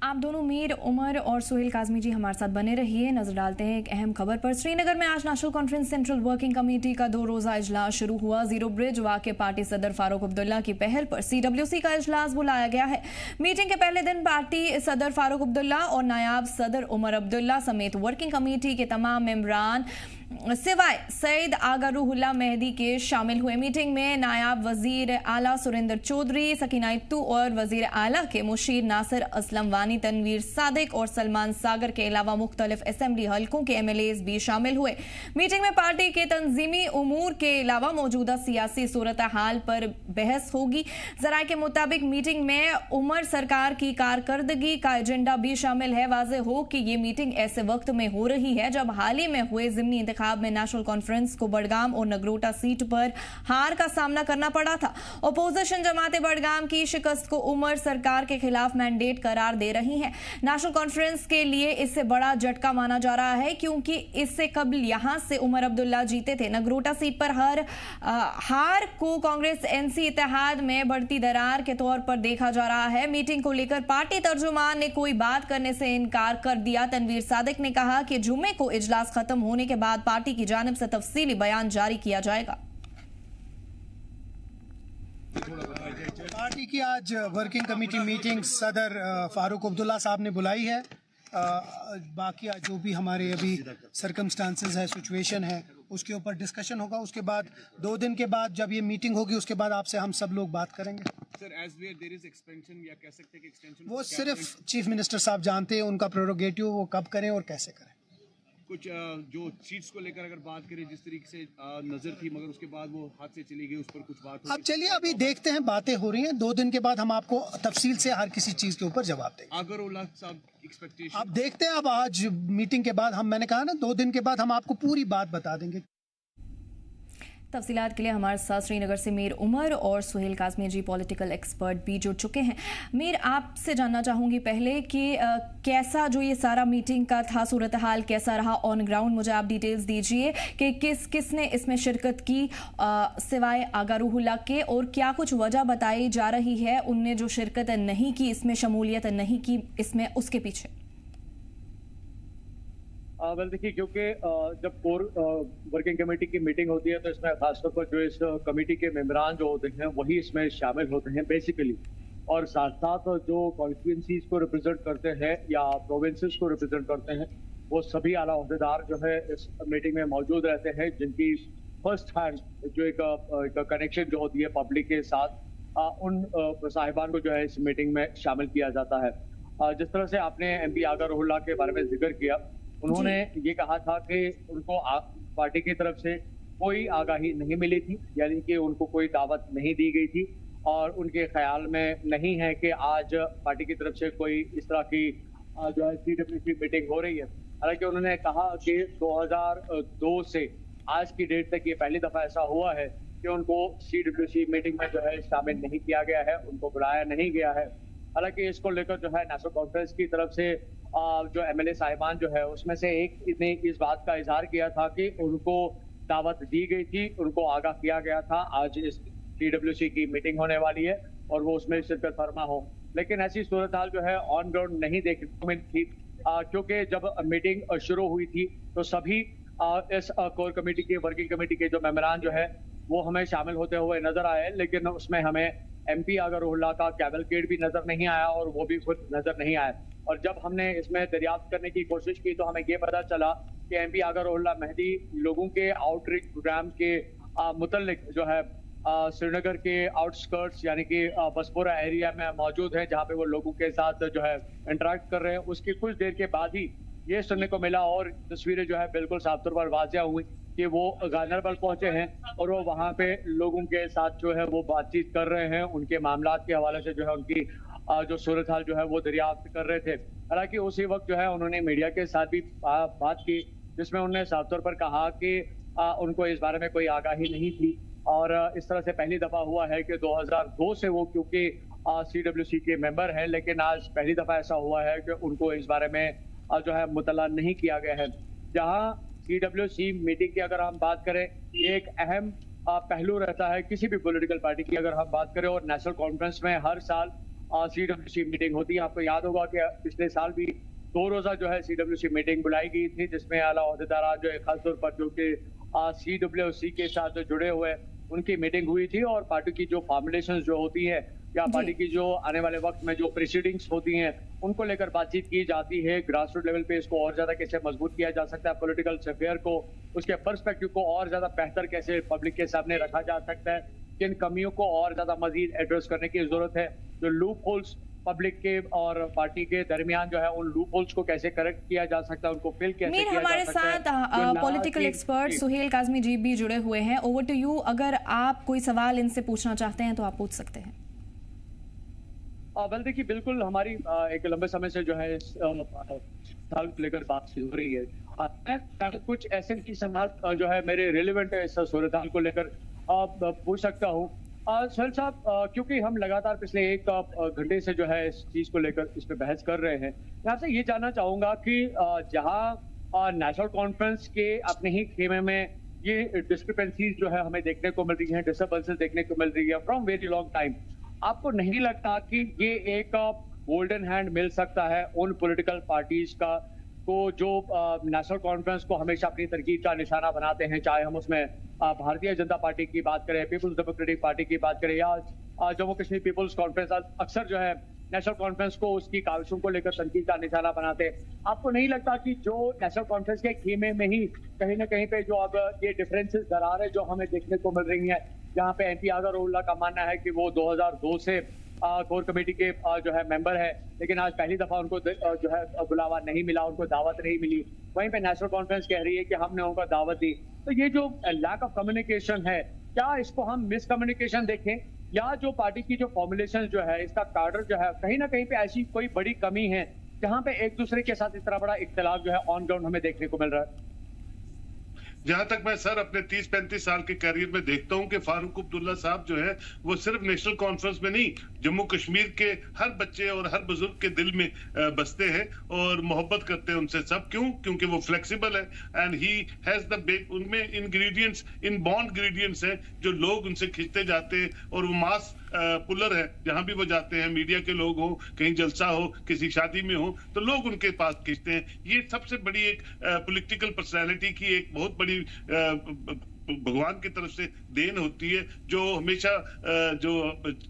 Speaker 1: आप दोनों मीर उमर और सुहेल काज़मी जी हमारे साथ बने रहिए। नजर डालते हैं एक अहम खबर पर। श्रीनगर में आज national conference central working committee का 2 रोजा इजलास शुरू हुआ। जीरो ब्रिज वाक़ पार्टी सदर फारूक अब्दुल्ला की पहल पर CWC का इजलास बुलाया गया है। मीटिंग के पहले दिन पार्टी सदर फारूक अब्दुल्ला और नायाब सदर उमर अब्दुल्ला समेत वर्किंग कमेटी के तमाम मेंबरान सिवाय सईद आगा रूहुल्ला मेहदी के शामिल हुए। मीटिंग में नायब वजीर आला सुरेंद्र चौधरी, सकीना इत्तू और वजीर आला के मुशीर नासिर असलम वानी, तनवीर सादिक और सलमान सागर के अलावा मुख्तलिफ असेंबली हलकों के MLAs भी शामिल हुए। मीटिंग में पार्टी के तंजीमी उमूर के अलावा मौजूदा सियासी सूरत हाल पर बहस होगी। जराये के मुताबिक मीटिंग में उमर सरकार की कारकर्दगी का एजेंडा भी शामिल है। वाज़ेह हो कि ये मीटिंग ऐसे वक्त में हो रही है जब हाल ही में हुए ज़िमनी इंतखाब में नेशनल कॉन्फ्रेंस को बडगाम और नगरोटा सीट पर हार का सामना करना पड़ा था। अपोजिशन जमाते बडगाम की शिकस्त को उमर सरकार के खिलाफ मैंडेट करार दे रही हैं। नेशनल कॉन्फ्रेंस के लिए इससे बड़ा झटका माना जा रहा है क्योंकि इससे कबल यहां से उमर अब्दुल्ला जीते थे। नगरोटा सीट पर हार को कांग्रेस NC इत्तेहाद में बढ़ती दरार के तौर पर देखा जा रहा है। मीटिंग को लेकर पार्टी तर्जुमान ने कोई बात करने से इनकार कर दिया। तनवीर सादिक ने कहा कि जुमे को इजलास खत्म होने के बाद पार्टी की जानिब से तफसीली बयान जारी किया जाएगा।
Speaker 7: पार्टी की आज वर्किंग कमेटी मीटिंग सदर फारूक अब्दुल्ला साहब ने बुलाई है। बाकी जो भी हमारे अभी सर्कमस्टांसेस है, सिचुएशन है, उसके ऊपर डिस्कशन होगा। उसके बाद 2 दिन के बाद जब ये मीटिंग होगी उसके बाद आपसे हम सब लोग बात करेंगे।
Speaker 8: सर, एज वेयर देयर इज एक्सपेंशन, या कह सकते हैं कि एक्सटेंशन
Speaker 7: वो सिर्फ चीफ मिनिस्टर साहब जानते हैं, उनका प्रेरोगेटिव वो कब करें और कैसे करें।
Speaker 8: कुछ जो सीट्स को लेकर अगर बात करें, जिस तरीके से नजर थी मगर उसके बाद वो हाथ से चली गई, उस पर कुछ बात
Speaker 7: अब चलिए अभी देखते हैं, बातें हो रही हैं। 2 दिन के बाद हम आपको तफसील से हर किसी चीज के ऊपर जवाब देंगे।
Speaker 8: आगरउल्लाह साहब एक्सपेक्टेशन
Speaker 7: अब देखते हैं। अब आज मीटिंग के बाद मैंने कहा ना 2 दिन के बाद हम आपको पूरी बात बता देंगे।
Speaker 1: तफसीलात के लिए हमारे साथ श्रीनगर से मीर उमर और सुहेल काज़मी जी पॉलिटिकल एक्सपर्ट भी जुड़ चुके हैं। मीर, आपसे जानना चाहूँगी पहले कि कैसा जो ये सारा मीटिंग का था, सूरत हाल कैसा रहा ऑन ग्राउंड, मुझे आप डिटेल्स दीजिए कि किसने इसमें शिरकत की सिवाय आगा रूहुल्ला के, और क्या कुछ वजह बताई जा रही है उनने जो शिरकत नहीं की, इसमें शमूलियत नहीं की, इसमें उसके पीछे।
Speaker 6: वेल देखिए, क्योंकि जब कोर वर्किंग कमेटी की मीटिंग होती है तो इसमें खासतौर पर जो इस कमेटी के मेंबरान जो होते हैं वही इसमें शामिल होते हैं बेसिकली, और साथ साथ जो कॉन्स्टिट्यूंसीज को रिप्रेजेंट करते हैं या प्रोविंसेस को रिप्रेजेंट करते हैं वो सभी आला ओहदेदार जो है इस मीटिंग में मौजूद रहते हैं, जिनकी फर्स्ट हैंड जो एक कनेक्शन जो होती है पब्लिक के साथ, उन साहिबान को जो है इस मीटिंग में शामिल किया जाता है। जिस तरह से आपने MP आगा रूहुल्ला के बारे में जिक्र किया, उन्होंने ये कहा था कि उनको पार्टी की तरफ से कोई आगाही नहीं मिली थी, यानी कि उनको कोई दावत नहीं दी गई थी और उनके ख्याल में नहीं है कि आज पार्टी की तरफ से कोई इस तरह की जो है CWC मीटिंग हो रही है। हालांकि उन्होंने कहा कि 2002 से आज की डेट तक ये पहली दफा ऐसा हुआ है कि उनको CWC मीटिंग में जो है शामिल नहीं किया गया है, उनको बुलाया नहीं गया है। हालांकि इसको लेकर जो है नेशनल कॉन्फ्रेंस की तरफ से जो MLA साहिबान जो है उसमें से एक ने इस बात का इजहार किया था कि उनको दावत दी गई थी, उनको आगाह किया गया था आज इस CWC की मीटिंग होने वाली है और वो उसमें शिरकत फरमा हो। लेकिन ऐसी सूरत हाल जो है ऑन ग्राउंड नहीं देखने को मिली थी, क्योंकि जब मीटिंग शुरू हुई थी तो सभी इस कोर कमेटी के वर्किंग कमेटी के जो मेंबरान जो है वो हमें शामिल होते हुए नजर आए, लेकिन उसमें हमें MP आगा रूहुल्ला का कैवलकेड भी नजर नहीं आया और वो भी खुद नजर नहीं आया। और जब हमने इसमें दरियाफ्त करने की कोशिश की तो हमें ये पता चला कि MP आगा रूहुल्ला मेहदी लोगों के आउटरीच प्रोग्राम के मुतल्लिक जो है श्रीनगर के आउटस्कर्ट्स यानी कि बसपोरा एरिया में मौजूद है, जहाँ पे वो लोगों के साथ जो है इंटरेक्ट कर रहे हैं। उसकी कुछ देर के बाद ही ये सुनने को मिला और तस्वीरें जो है बिल्कुल साफ तौर पर वाज़िया हुई कि वो गांधरबल पहुंचे हैं और वो वहाँ पे लोगों के साथ जो है वो बातचीत कर रहे हैं, उनके मामलात के हवाले से जो है उनकी जो सूरत हाल जो है वो दरियाफ्त कर रहे थे। हालांकि उसी वक्त जो है उन्होंने मीडिया के साथ भी बात की, जिसमें उन्होंने साफ तौर पर कहा कि उनको इस बारे में कोई आगाही नहीं थी और इस तरह से पहली दफा हुआ है कि 2002 से वो क्योंकि CWC के मेंबर हैं, लेकिन आज पहली दफा ऐसा हुआ है कि उनको इस बारे में जो है मुतला नहीं किया गया है। जहाँ CWC मीटिंग की अगर हम बात करें, एक अहम पहलू रहता है किसी भी पॉलिटिकल पार्टी की अगर हम बात करें, और नेशनल कॉन्फ्रेंस में हर साल CWC मीटिंग होती है। आपको याद होगा कि पिछले साल भी 2 रोजा जो है CWC मीटिंग बुलाई गई थी, जिसमें आला ओहदेदार जो है खासतौर पर जो कि CWC के साथ जो जुड़े हुए उनकी मीटिंग हुई थी और पार्टी की जो फॉर्मुलेशन जो होती है या पार्टी की जो आने वाले वक्त में जो प्रोसीडिंग्स होती हैं उनको लेकर बातचीत की जाती है। ग्रास रूट लेवल पे इसको और ज्यादा कैसे मजबूत किया जा सकता है, पॉलिटिकल स्फीयर को, उसके पर्सपेक्टिव को और ज्यादा बेहतर कैसे पब्लिक के सामने रखा जा सकता है, किन कमियों को और ज्यादा मजीद एड्रेस करने की जरूरत है, जो लूप होल्स पब्लिक के और पार्टी के दरमियान जो है उन लूप होल्स को कैसे करेक्ट किया जा सकता है, उनको फिल कैसे किया
Speaker 1: हमारे
Speaker 6: जा सकता है।
Speaker 1: साथ पॉलिटिकल एक्सपर्ट सुहेल काज़मी जी भी जुड़े हुए हैं। ओवर टू यू, अगर आप कोई सवाल इनसे पूछना चाहते हैं तो आप पूछ सकते हैं।
Speaker 6: वेल देखिए, बिल्कुल हमारी एक लंबे समय से जो है साल को लेकर बात हो रही है। कुछ ऐसे की सवाल जो है मेरे रिलेवेंट है इस सूरत को लेकर पूछ सकता हूँ। सुहेल साहब, क्योंकि हम लगातार पिछले एक घंटे से जो है इस चीज को लेकर इस पे बहस कर रहे हैं, मैं आपसे ये जानना चाहूंगा कि जहां नेशनल कॉन्फ्रेंस के अपने ही खेमे में ये डिस्क्रिपेंसीज जो है हमें देखने को मिल रही है, डिस्टर्बेंसेस देखने को मिल रही है फ्रॉम वेरी लॉन्ग टाइम, आपको नहीं लगता कि ये एक गोल्डन हैंड मिल सकता है उन पॉलिटिकल पार्टीज का को जो नेशनल कॉन्फ्रेंस को हमेशा अपनी तरकीब का निशाना बनाते हैं, चाहे हम उसमें भारतीय जनता पार्टी की बात करें, पीपल्स डेमोक्रेटिक पार्टी की बात करें, या जम्मू कश्मीर पीपल्स कॉन्फ्रेंस अक्सर जो है नेशनल कॉन्फ्रेंस को उसकी काविशों को लेकर तनकीद का निशाना बनाते हैं। आपको नहीं लगता कि जो नेशनल कॉन्फ्रेंस के खेमे में ही कहीं ना कहीं पे जो अब ये डिफरेंसेस दरारें जो हमें देखने को मिल रही हैं, जहाँ पे MP आज़ार उल्लाह का मानना है कि वो 2002 से कोर कमेटी के जो है मेंबर है, लेकिन आज पहली दफा उनको जो है बुलावा नहीं मिला, उनको दावत नहीं मिली। वहीं पे नेशनल कॉन्फ्रेंस कह रही है कि हमने उनको दावत दी। तो ये जो लैक ऑफ कम्युनिकेशन है, क्या इसको हम मिसकम्युनिकेशन देखें, या जो पार्टी की जो फॉर्मुलेशन जो है, इसका कार्डर जो है कहीं ना कहीं पे ऐसी कोई बड़ी कमी है जहां पे एक दूसरे के साथ इस तरह बड़ा इख्तिलाफ जो है ऑन ग्राउंड हमें देखने को मिल रहा है?
Speaker 4: जहां तक मैं सर अपने 30-35 साल के कैरियर में देखता हूं कि फारूक अब्दुल्ला साहब जो है वो सिर्फ नेशनल कॉन्फ्रेंस में नहीं, जम्मू कश्मीर के हर बच्चे और हर बुजुर्ग के दिल में बसते हैं और मोहब्बत करते हैं उनसे सब। क्यों? क्योंकि वो फ्लेक्सिबल है एंड ही हैज द उनमें इंग्रेडिएंट्स, इन बॉन्ड इंग्रेडिएंट्स हैं जो लोग उनसे खींचते जाते हैं, और वो मास पुलर है। जहां भी वो जाते हैं, मीडिया के लोग हो, कहीं जलसा हो, किसी शादी में हो, तो लोग उनके पास खींचते हैं। ये सबसे बड़ी एक पॉलिटिकल पर्सनैलिटी की एक बहुत बड़ी भगवान की तरफ से देन होती है, जो हमेशा जो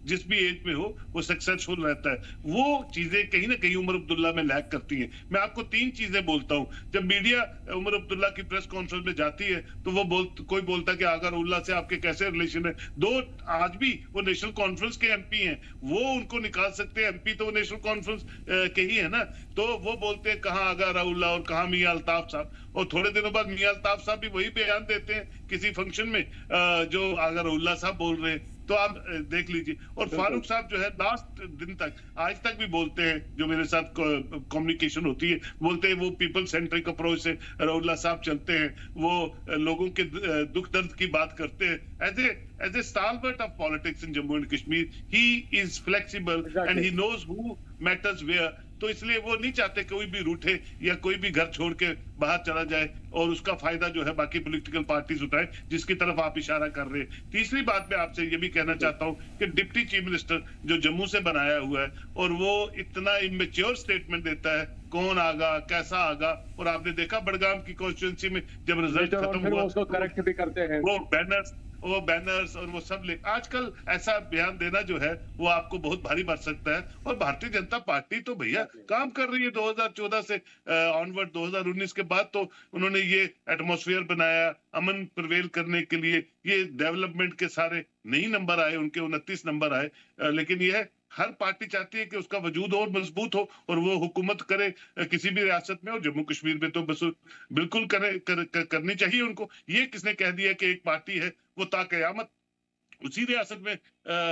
Speaker 4: जिस भी एज में हो वो सक्सेसफुल रहता है। वो चीजें कहीं ना कहीं उमर अब्दुल्ला में लैक करती हैं। मैं आपको 3 चीजें बोलता हूं। जब मीडिया उमर अब्दुल्ला की प्रेस कॉन्फ्रेंस में जाती है तो वो कोई बोलता है कि आगर उल्लाह से आपके कैसे रिलेशन है। आज भी वो नेशनल कॉन्फ्रेंस के MP हैं, वो उनको निकाल सकते हैं। MP तो वो नेशनल कॉन्फ्रेंस के ही है ना। तो वो बोलते हैं कहाँ आगर उल्लाह और कहाँ मियां अल्ताफ साहब, और थोड़े दिनों बाद मियां अल्ताफ साहब भी वही बयान देते हैं किसी फंक्शन में जो आगर उल्लाह साहब बोल रहे हैं। तो आप देख लीजिए। और फारूक साहब जो है लास्ट दिन तक, आज तक भी बोलते हैं, जो मेरे साथ कम्युनिकेशन होती है, बोलते हैं वो पीपल सेंट्रिक अप्रोच से रउल्ला साहब चलते हैं, वो लोगों के दुख दर्द की बात करते हैं। As a stalwart of politics in Jammu and Kashmir, he is flexible and he knows who matters where. तो इसलिए वो नहीं चाहते कोई भी रूठे या कोई भी घर छोड़ के बाहर चला जाए और उसका फायदा जो है बाकी पॉलिटिकल पार्टीज उठाए, जिसकी तरफ आप इशारा कर रहे हैं। तीसरी बात मैं आपसे ये भी कहना चाहता हूं कि डिप्टी चीफ मिनिस्टर जो जम्मू से बनाया हुआ है और वो इतना इमेच्योर स्टेटमेंट देता है, कौन आगा कैसा आगा। और आपने देखा बड़गाम की कॉन्स्टिट्यूंसी में जब रिजल्ट खत्म हुआ
Speaker 6: उसको करेक्ट भी करते हैं,
Speaker 4: वो बैनर्स और वो सब आजकल ऐसा बयान देना जो है वो आपको बहुत भारी पड़ सकता है। और भारतीय जनता पार्टी तो भैया काम कर रही है 2014 से ऑनवर्ड। 2019 के बाद तो उन्होंने ये एटमॉस्फेयर बनाया अमन प्रिवेल करने के लिए। ये डेवलपमेंट के सारे नहीं नंबर आए, उनके 29 नंबर आए, लेकिन यह हर पार्टी चाहती है कि उसका वजूद और मजबूत हो और वो हुकूमत करे किसी भी रियासत में। और जम्मू कश्मीर में तो बस बिल्कुल करनी चाहिए उनको। ये किसने कह दिया कि एक पार्टी है वो ताक़यामत उसी रियासत में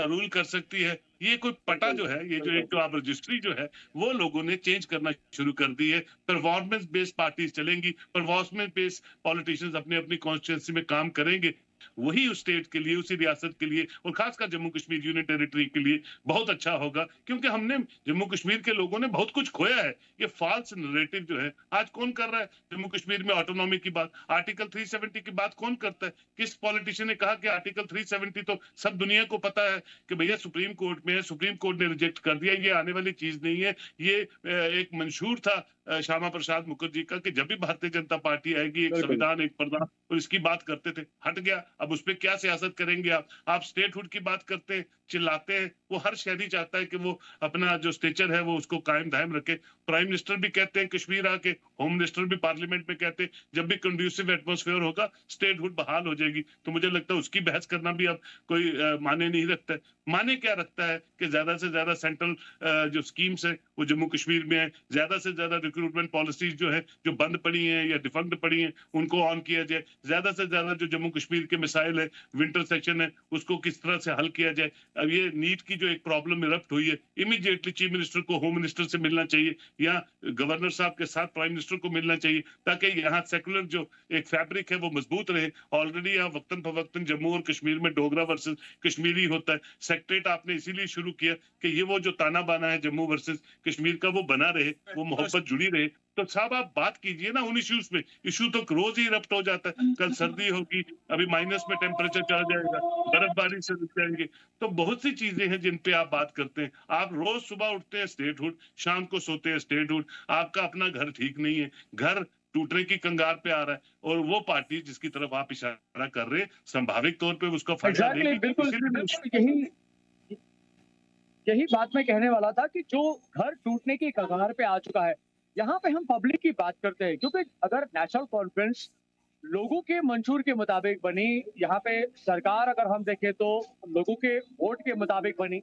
Speaker 4: रूल कर सकती है? ये कोई पटा जो है, ये जो एक तो आप रजिस्ट्री जो है वो लोगों ने चेंज करना शुरू कर दी है। परफॉर्मेंस बेस्ड पार्टीज चलेंगी, परफॉर्मेंस बेस्ड पॉलिटिशियंस अपने अपनी कॉन्स्टिट्यूंसी में काम करेंगे। वही उस स्टेट के लिए, उसी रियासत के लिए और खासकर जम्मू कश्मीर यूनियन टेरिटरी के लिए बहुत अच्छा होगा। क्योंकि हमने जम्मू कश्मीर के लोगों ने बहुत कुछ खोया है। ये फॉल्स नैरेटिव जो है आज कौन कर रहा है? जम्मू कश्मीर में ऑटोनॉमी की बात, आर्टिकल 370 की बात कौन करता है? किस पॉलिटिशियन ने कहा कि आर्टिकल 370 तो सब दुनिया को पता है कि भैया सुप्रीम कोर्ट में है, सुप्रीम कोर्ट ने रिजेक्ट कर दिया, ये आने वाली चीज नहीं है। ये एक मंशूर था श्यामा प्रसाद मुखर्जी का कि जब भी भारतीय जनता पार्टी आएगी एक संविधान एक प्रधान, और इसकी बात करते थे, हट गया। अब उस पर क्या सियासत करेंगे आप स्टेटहुड की बात करते हैं, चिल्लाते हैं। वो हर शहरी चाहता है कि वो अपना जो स्टेचर है वो उसको कायम दायम रखे। प्राइम मिनिस्टर भी कहते हैं कश्मीर आके, होम मिनिस्टर भी पार्लियामेंट में कहते हैं जब भी कंड्यूसिव एटमॉस्फेयर होगा स्टेटहुड बहाल हो जाएगी। तो मुझे लगता है उसकी बहस करना भी अब कोई माने नहीं रखता है। माने क्या रखता है कि ज्यादा से ज्यादा सेंट्रल जो स्कीम्स है वो जम्मू कश्मीर में है, ज्यादा से ज्यादा रिक्रूटमेंट पॉलिसीज जो है जो बंद पड़ी हैं या डिफंक्ट पड़ी हैं उनको ऑन किया जाए, ज्यादा से ज्यादा जो जम्मू कश्मीर के मिसाइल है, विंटर सेशन है, उसको किस तरह से हल किया जाए। अब ये नीट की जो एक प्रॉब्लम इरप्ट हुई है, इमीडिएटली चीफ मिनिस्टर को होम मिनिस्टर से मिलना चाहिए या गवर्नर साहब के साथ प्राइम मिनिस्टर को मिलना चाहिए, ताकि यहाँ सेकुलर जो एक फैब्रिक है वो मजबूत रहे। ऑलरेडी यहाँ वक्तन फवक्तन जम्मू और कश्मीर में डोगरा वर्सेस कश्मीरी होता है। सेक्रेट आपने इसीलिए शुरू किया कि ये वो जो ताना बाना है जम्मू वर्सेस कश्मीर का वो बना रहे, वो मोहब्बत जुड़ी रहे। तो साहब आप बात कीजिए ना उन इश्यूज पे। इशू तो रोज ही इरप्ट हो जाता है। कल सर्दी होगी, अभी माइनस में टेम्परेचर चला जाएगा, बर्फबारी से रुक जाएंगे। तो बहुत सी चीजें हैं जिन पे आप बात करते हैं। आप रोज सुबह उठते हैं स्टेटहुड, शाम को सोते हैं स्टेटहुड। आपका अपना घर ठीक नहीं है, घर टूटने की कंगार पे आ रहा है, और वो पार्टी जिसकी तरफ आप इशारा कर रहे हैं संभावित तौर पे उसका फायदा लेगी।
Speaker 6: बिल्कुल यही बात मैं कहने वाला था कि जो घर टूटने की कगार पे आ चुका है, यहाँ पे हम पब्लिक की बात करते हैं, क्योंकि अगर नेशनल कॉन्फ्रेंस लोगों के मंशूर के मुताबिक बनी, यहाँ पे सरकार अगर हम देखें तो लोगों के वोट के मुताबिक बनी,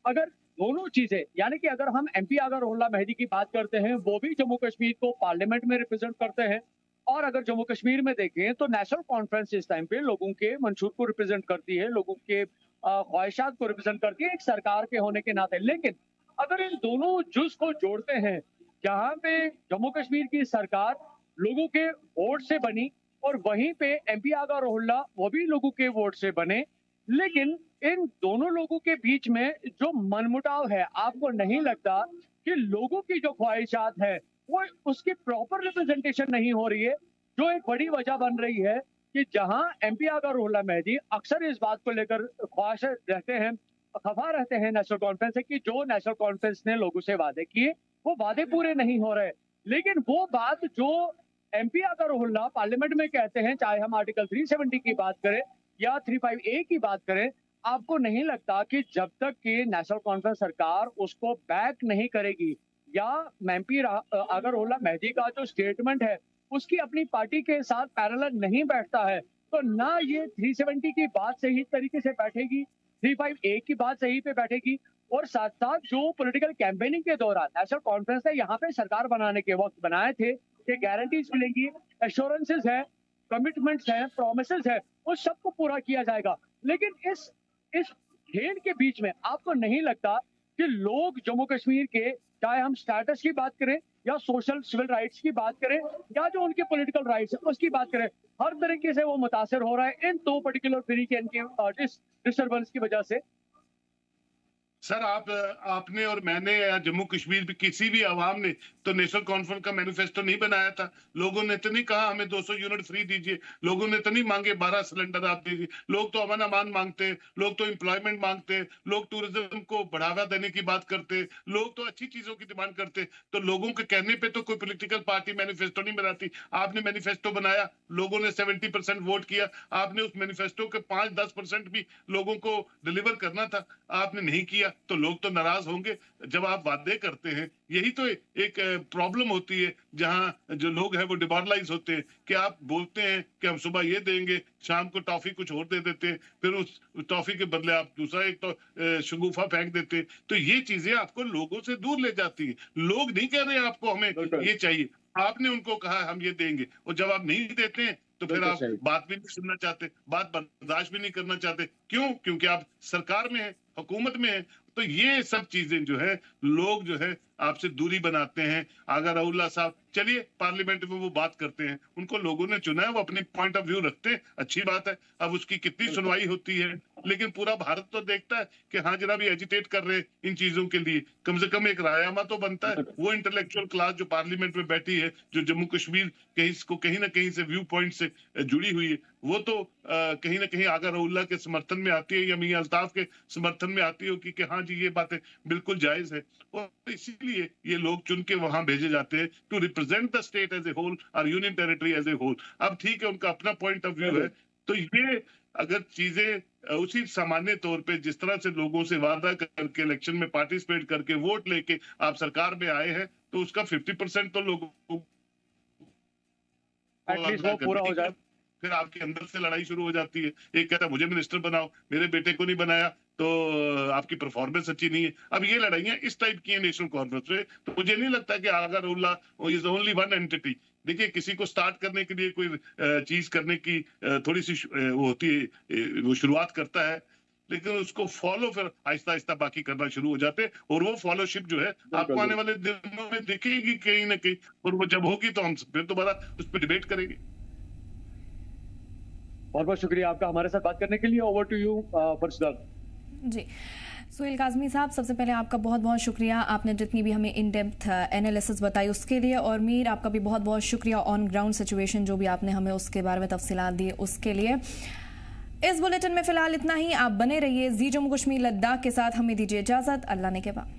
Speaker 6: अगर दोनों चीजें यानी कि अगर हम एमपी आगा रोहिल्ला मेहदी की बात करते हैं, वो भी जम्मू कश्मीर को पार्लियामेंट में रिप्रेजेंट करते हैं, और अगर जम्मू कश्मीर में देखें तो नेशनल कॉन्फ्रेंस इस टाइम पे लोगों के मंशूर को रिप्रेजेंट करती है, लोगों के ख्वाहिशात को रिप्रेजेंट करती है एक सरकार के होने के नाते। लेकिन अगर इन दोनों जुज को जोड़ते हैं, जहां पे जम्मू कश्मीर की सरकार लोगों के वोट से बनी और वहीं पे एमपी आगा रोहिल्ला वो भी लोगों के वोट से बने, लेकिन इन दोनों लोगों के बीच में जो मनमुटाव है, आपको नहीं लगता कि लोगों की जो ख्वाहिशात है वो उसकी प्रॉपर रिप्रेजेंटेशन नहीं हो रही है, जो एक बड़ी वजह बन रही है कि जहां एमपी आगा रोहिल्ला मेहदी अक्सर इस बात को लेकर ख्वाहिश रहते हैं, खफा रहते हैं नेशनल कॉन्फ्रेंस से कि जो नेशनल कॉन्फ्रेंस ने लोगों से वादे किए वो वादे पूरे नहीं हो रहे। लेकिन वो बात जो एमपी आगा रोहिल्ला पार्लियामेंट में कहते हैं, चाहे हम आर्टिकल 370 की बात करें या 35A की बात करें, आपको नहीं लगता कि जब तक कि नेशनल कॉन्फ्रेंस सरकार उसको बैक नहीं करेगी या एमपी आगा रोहिल्ला मेहदी का जो स्टेटमेंट है उसकी अपनी पार्टी के साथ पैरेलल नहीं बैठता है, तो ना ये 370 की बात सही तरीके से बैठेगी, 35A की बात सही पे बैठेगी, और साथ साथ जो पॉलिटिकल कैंपेनिंग के दौरान नेशनल कॉन्फ्रेंस ने यहाँ पे सरकार बनाने के वक्त बनाए थे कि गारंटीज मिलेंगी, एश्योरेंसेज है, कमिटमेंट्स है, प्रोमिसेस है, उस सबको पूरा किया जाएगा। लेकिन इस खेल के बीच में आपको नहीं लगता कि लोग जम्मू कश्मीर के, चाहे हम स्टेटस की बात करें या सोशल सिविल राइट्स की बात करें या जो उनके पॉलिटिकल राइट्स है उसकी बात करें, हर तरीके से वो मुतासर हो रहा है इन दो पर्टिकुलर वीकेंड के डिस्टर्बेंस की वजह से।
Speaker 4: सर आपने और मैंने या जम्मू कश्मीर भी किसी भी आवाम ने तो नेशनल कॉन्फ्रेंस का मैनिफेस्टो नहीं बनाया था। लोगों ने तो नहीं कहा हमें 200 यूनिट फ्री दीजिए, लोगों ने तो नहीं मांगे 12 सिलेंडर आप दीजिए। लोग तो अमन अमान मांगते हैं, लोग तो एम्प्लॉयमेंट मांगते हैं, लोग टूरिज्म को बढ़ावा देने की बात करते हैं, लोग तो अच्छी चीजों की डिमांड करते हैं। तो लोगों के कहने पे तो कोई पॉलिटिकल पार्टी मैनिफेस्टो नहीं बनाती। आपने मैनिफेस्टो बनाया, लोगों ने 70% वोट किया, आपने उस मैनिफेस्टो के 5-10% भी लोगों को डिलीवर करना था, आपने नहीं किया, तो लोग तो नाराज होंगे। जब आप वादे करते हैं, यही तो एक प्रॉब्लम होती है जहां जो लोग हैं वो डिमोरलाइज होते हैं कि आप बोलते हैं कि हम सुबह ये देंगे, शाम को टॉफी कुछ और दे देते हैं, फिर उस टॉफी के बदले आप दूसरा एक तो शगुफा फेंक देते हैं। तो ये चीजें आपको लोगों से दूर ले जाती है। लोग नहीं कह रहे आपको हमें ये चाहिए, आपने उनको कहा हम ये देंगे, और जब आप नहीं देते हैं तो फिर आप बात भी नहीं सुनना चाहते, बात बर्दाश्त भी नहीं करना चाहते। क्यों? क्योंकि आप सरकार में है, हुकूमत में है। तो ये सब चीजें जो है लोग जो है आपसे दूरी बनाते हैं। आगा रोहिल्ला साहब चलिए पार्लियामेंट में वो बात करते हैं, उनको लोगों ने चुना है, वो अपनी पॉइंट ऑफ व्यू रखते हैं, अच्छी बात है। अब उसकी कितनी सुनवाई होती है, लेकिन पूरा भारत तो देखता है कि हाँ जरा भी एजिटेट कर रहे हैं इन चीजों के लिए, कम से कम एक रायनामा तो बनता है। वो इंटेलेक्चुअल क्लास जो पार्लियामेंट में बैठी है, जो जम्मू कश्मीर कहीं ना कहीं से व्यू पॉइंट से जुड़ी हुई है, वो तो कहीं ना कहीं आगा रोहिल्ला के समर्थन में आती है या मियां अल्ताफ के समर्थन में आती होगी कि हाँ जी ये बातें बिल्कुल जायज है। और इसीलिए इसीलिए ये लोग चुन के वहां भेजे जाते हैं to represent the state as a whole और union territory as a whole. अब ठीक है, उनका अपना पॉइंट ऑफ व्यू है, तो ये अगर चीजें उसी सामान्य तौर पे जिस तरह से लोगों से वादा करके इलेक्शन में पार्टिसिपेट करके वोट लेके आप सरकार में आए हैं, तो उसका 50% तो लोगों को
Speaker 6: एटलीस्ट वो पूरा हो जाए।
Speaker 4: फिर आपके अंदर से लड़ाई शुरू हो जाती है। एक कहता है मुझे मिनिस्टर बनाओ, मेरे बेटे को नहीं बनाया तो आपकी परफॉर्मेंस अच्छी नहीं है। अब ये लड़ाइयां इस टाइप की है नेशनल कॉन्फ्रेंस में, तो मुझे नहीं लगता कि अगर इज ओनली वन एंटिटी। देखिए, किसी को स्टार्ट करने के लिए कोई चीज करने की थोड़ी सी वो होती है, वो शुरुआत करता है, लेकिन उसको फॉलो फिर आहिस्ता आहिस्ता बाकी करना शुरू हो जाते, और वो फॉलोशिप जो है आपको आने वाले दिनों में दिखेगी कहीं ना कहीं, और वो जब होगी तो हम फिर दोबारा उस पर डिबेट करेंगे।
Speaker 6: बहुत बहुत शुक्रिया आपका हमारे साथ बात करने के लिए। ओवर टू यू फर्शदार
Speaker 1: जी। सुहेल काज़मी साहब, सबसे पहले आपका बहुत बहुत शुक्रिया, आपने जितनी भी हमें इन डेप्थ एनालिसिस बताई उसके लिए, और मीर आपका भी बहुत बहुत शुक्रिया ऑन ग्राउंड सिचुएशन जो भी आपने हमें उसके बारे में तफसीलात दी उसके लिए। इस बुलेटिन में फिलहाल इतना ही। आप बने रहिए जी जम्मू कश्मीर लद्दाख के साथ। हमें दीजिए इजाज़त। अल्लाह ने के बाद।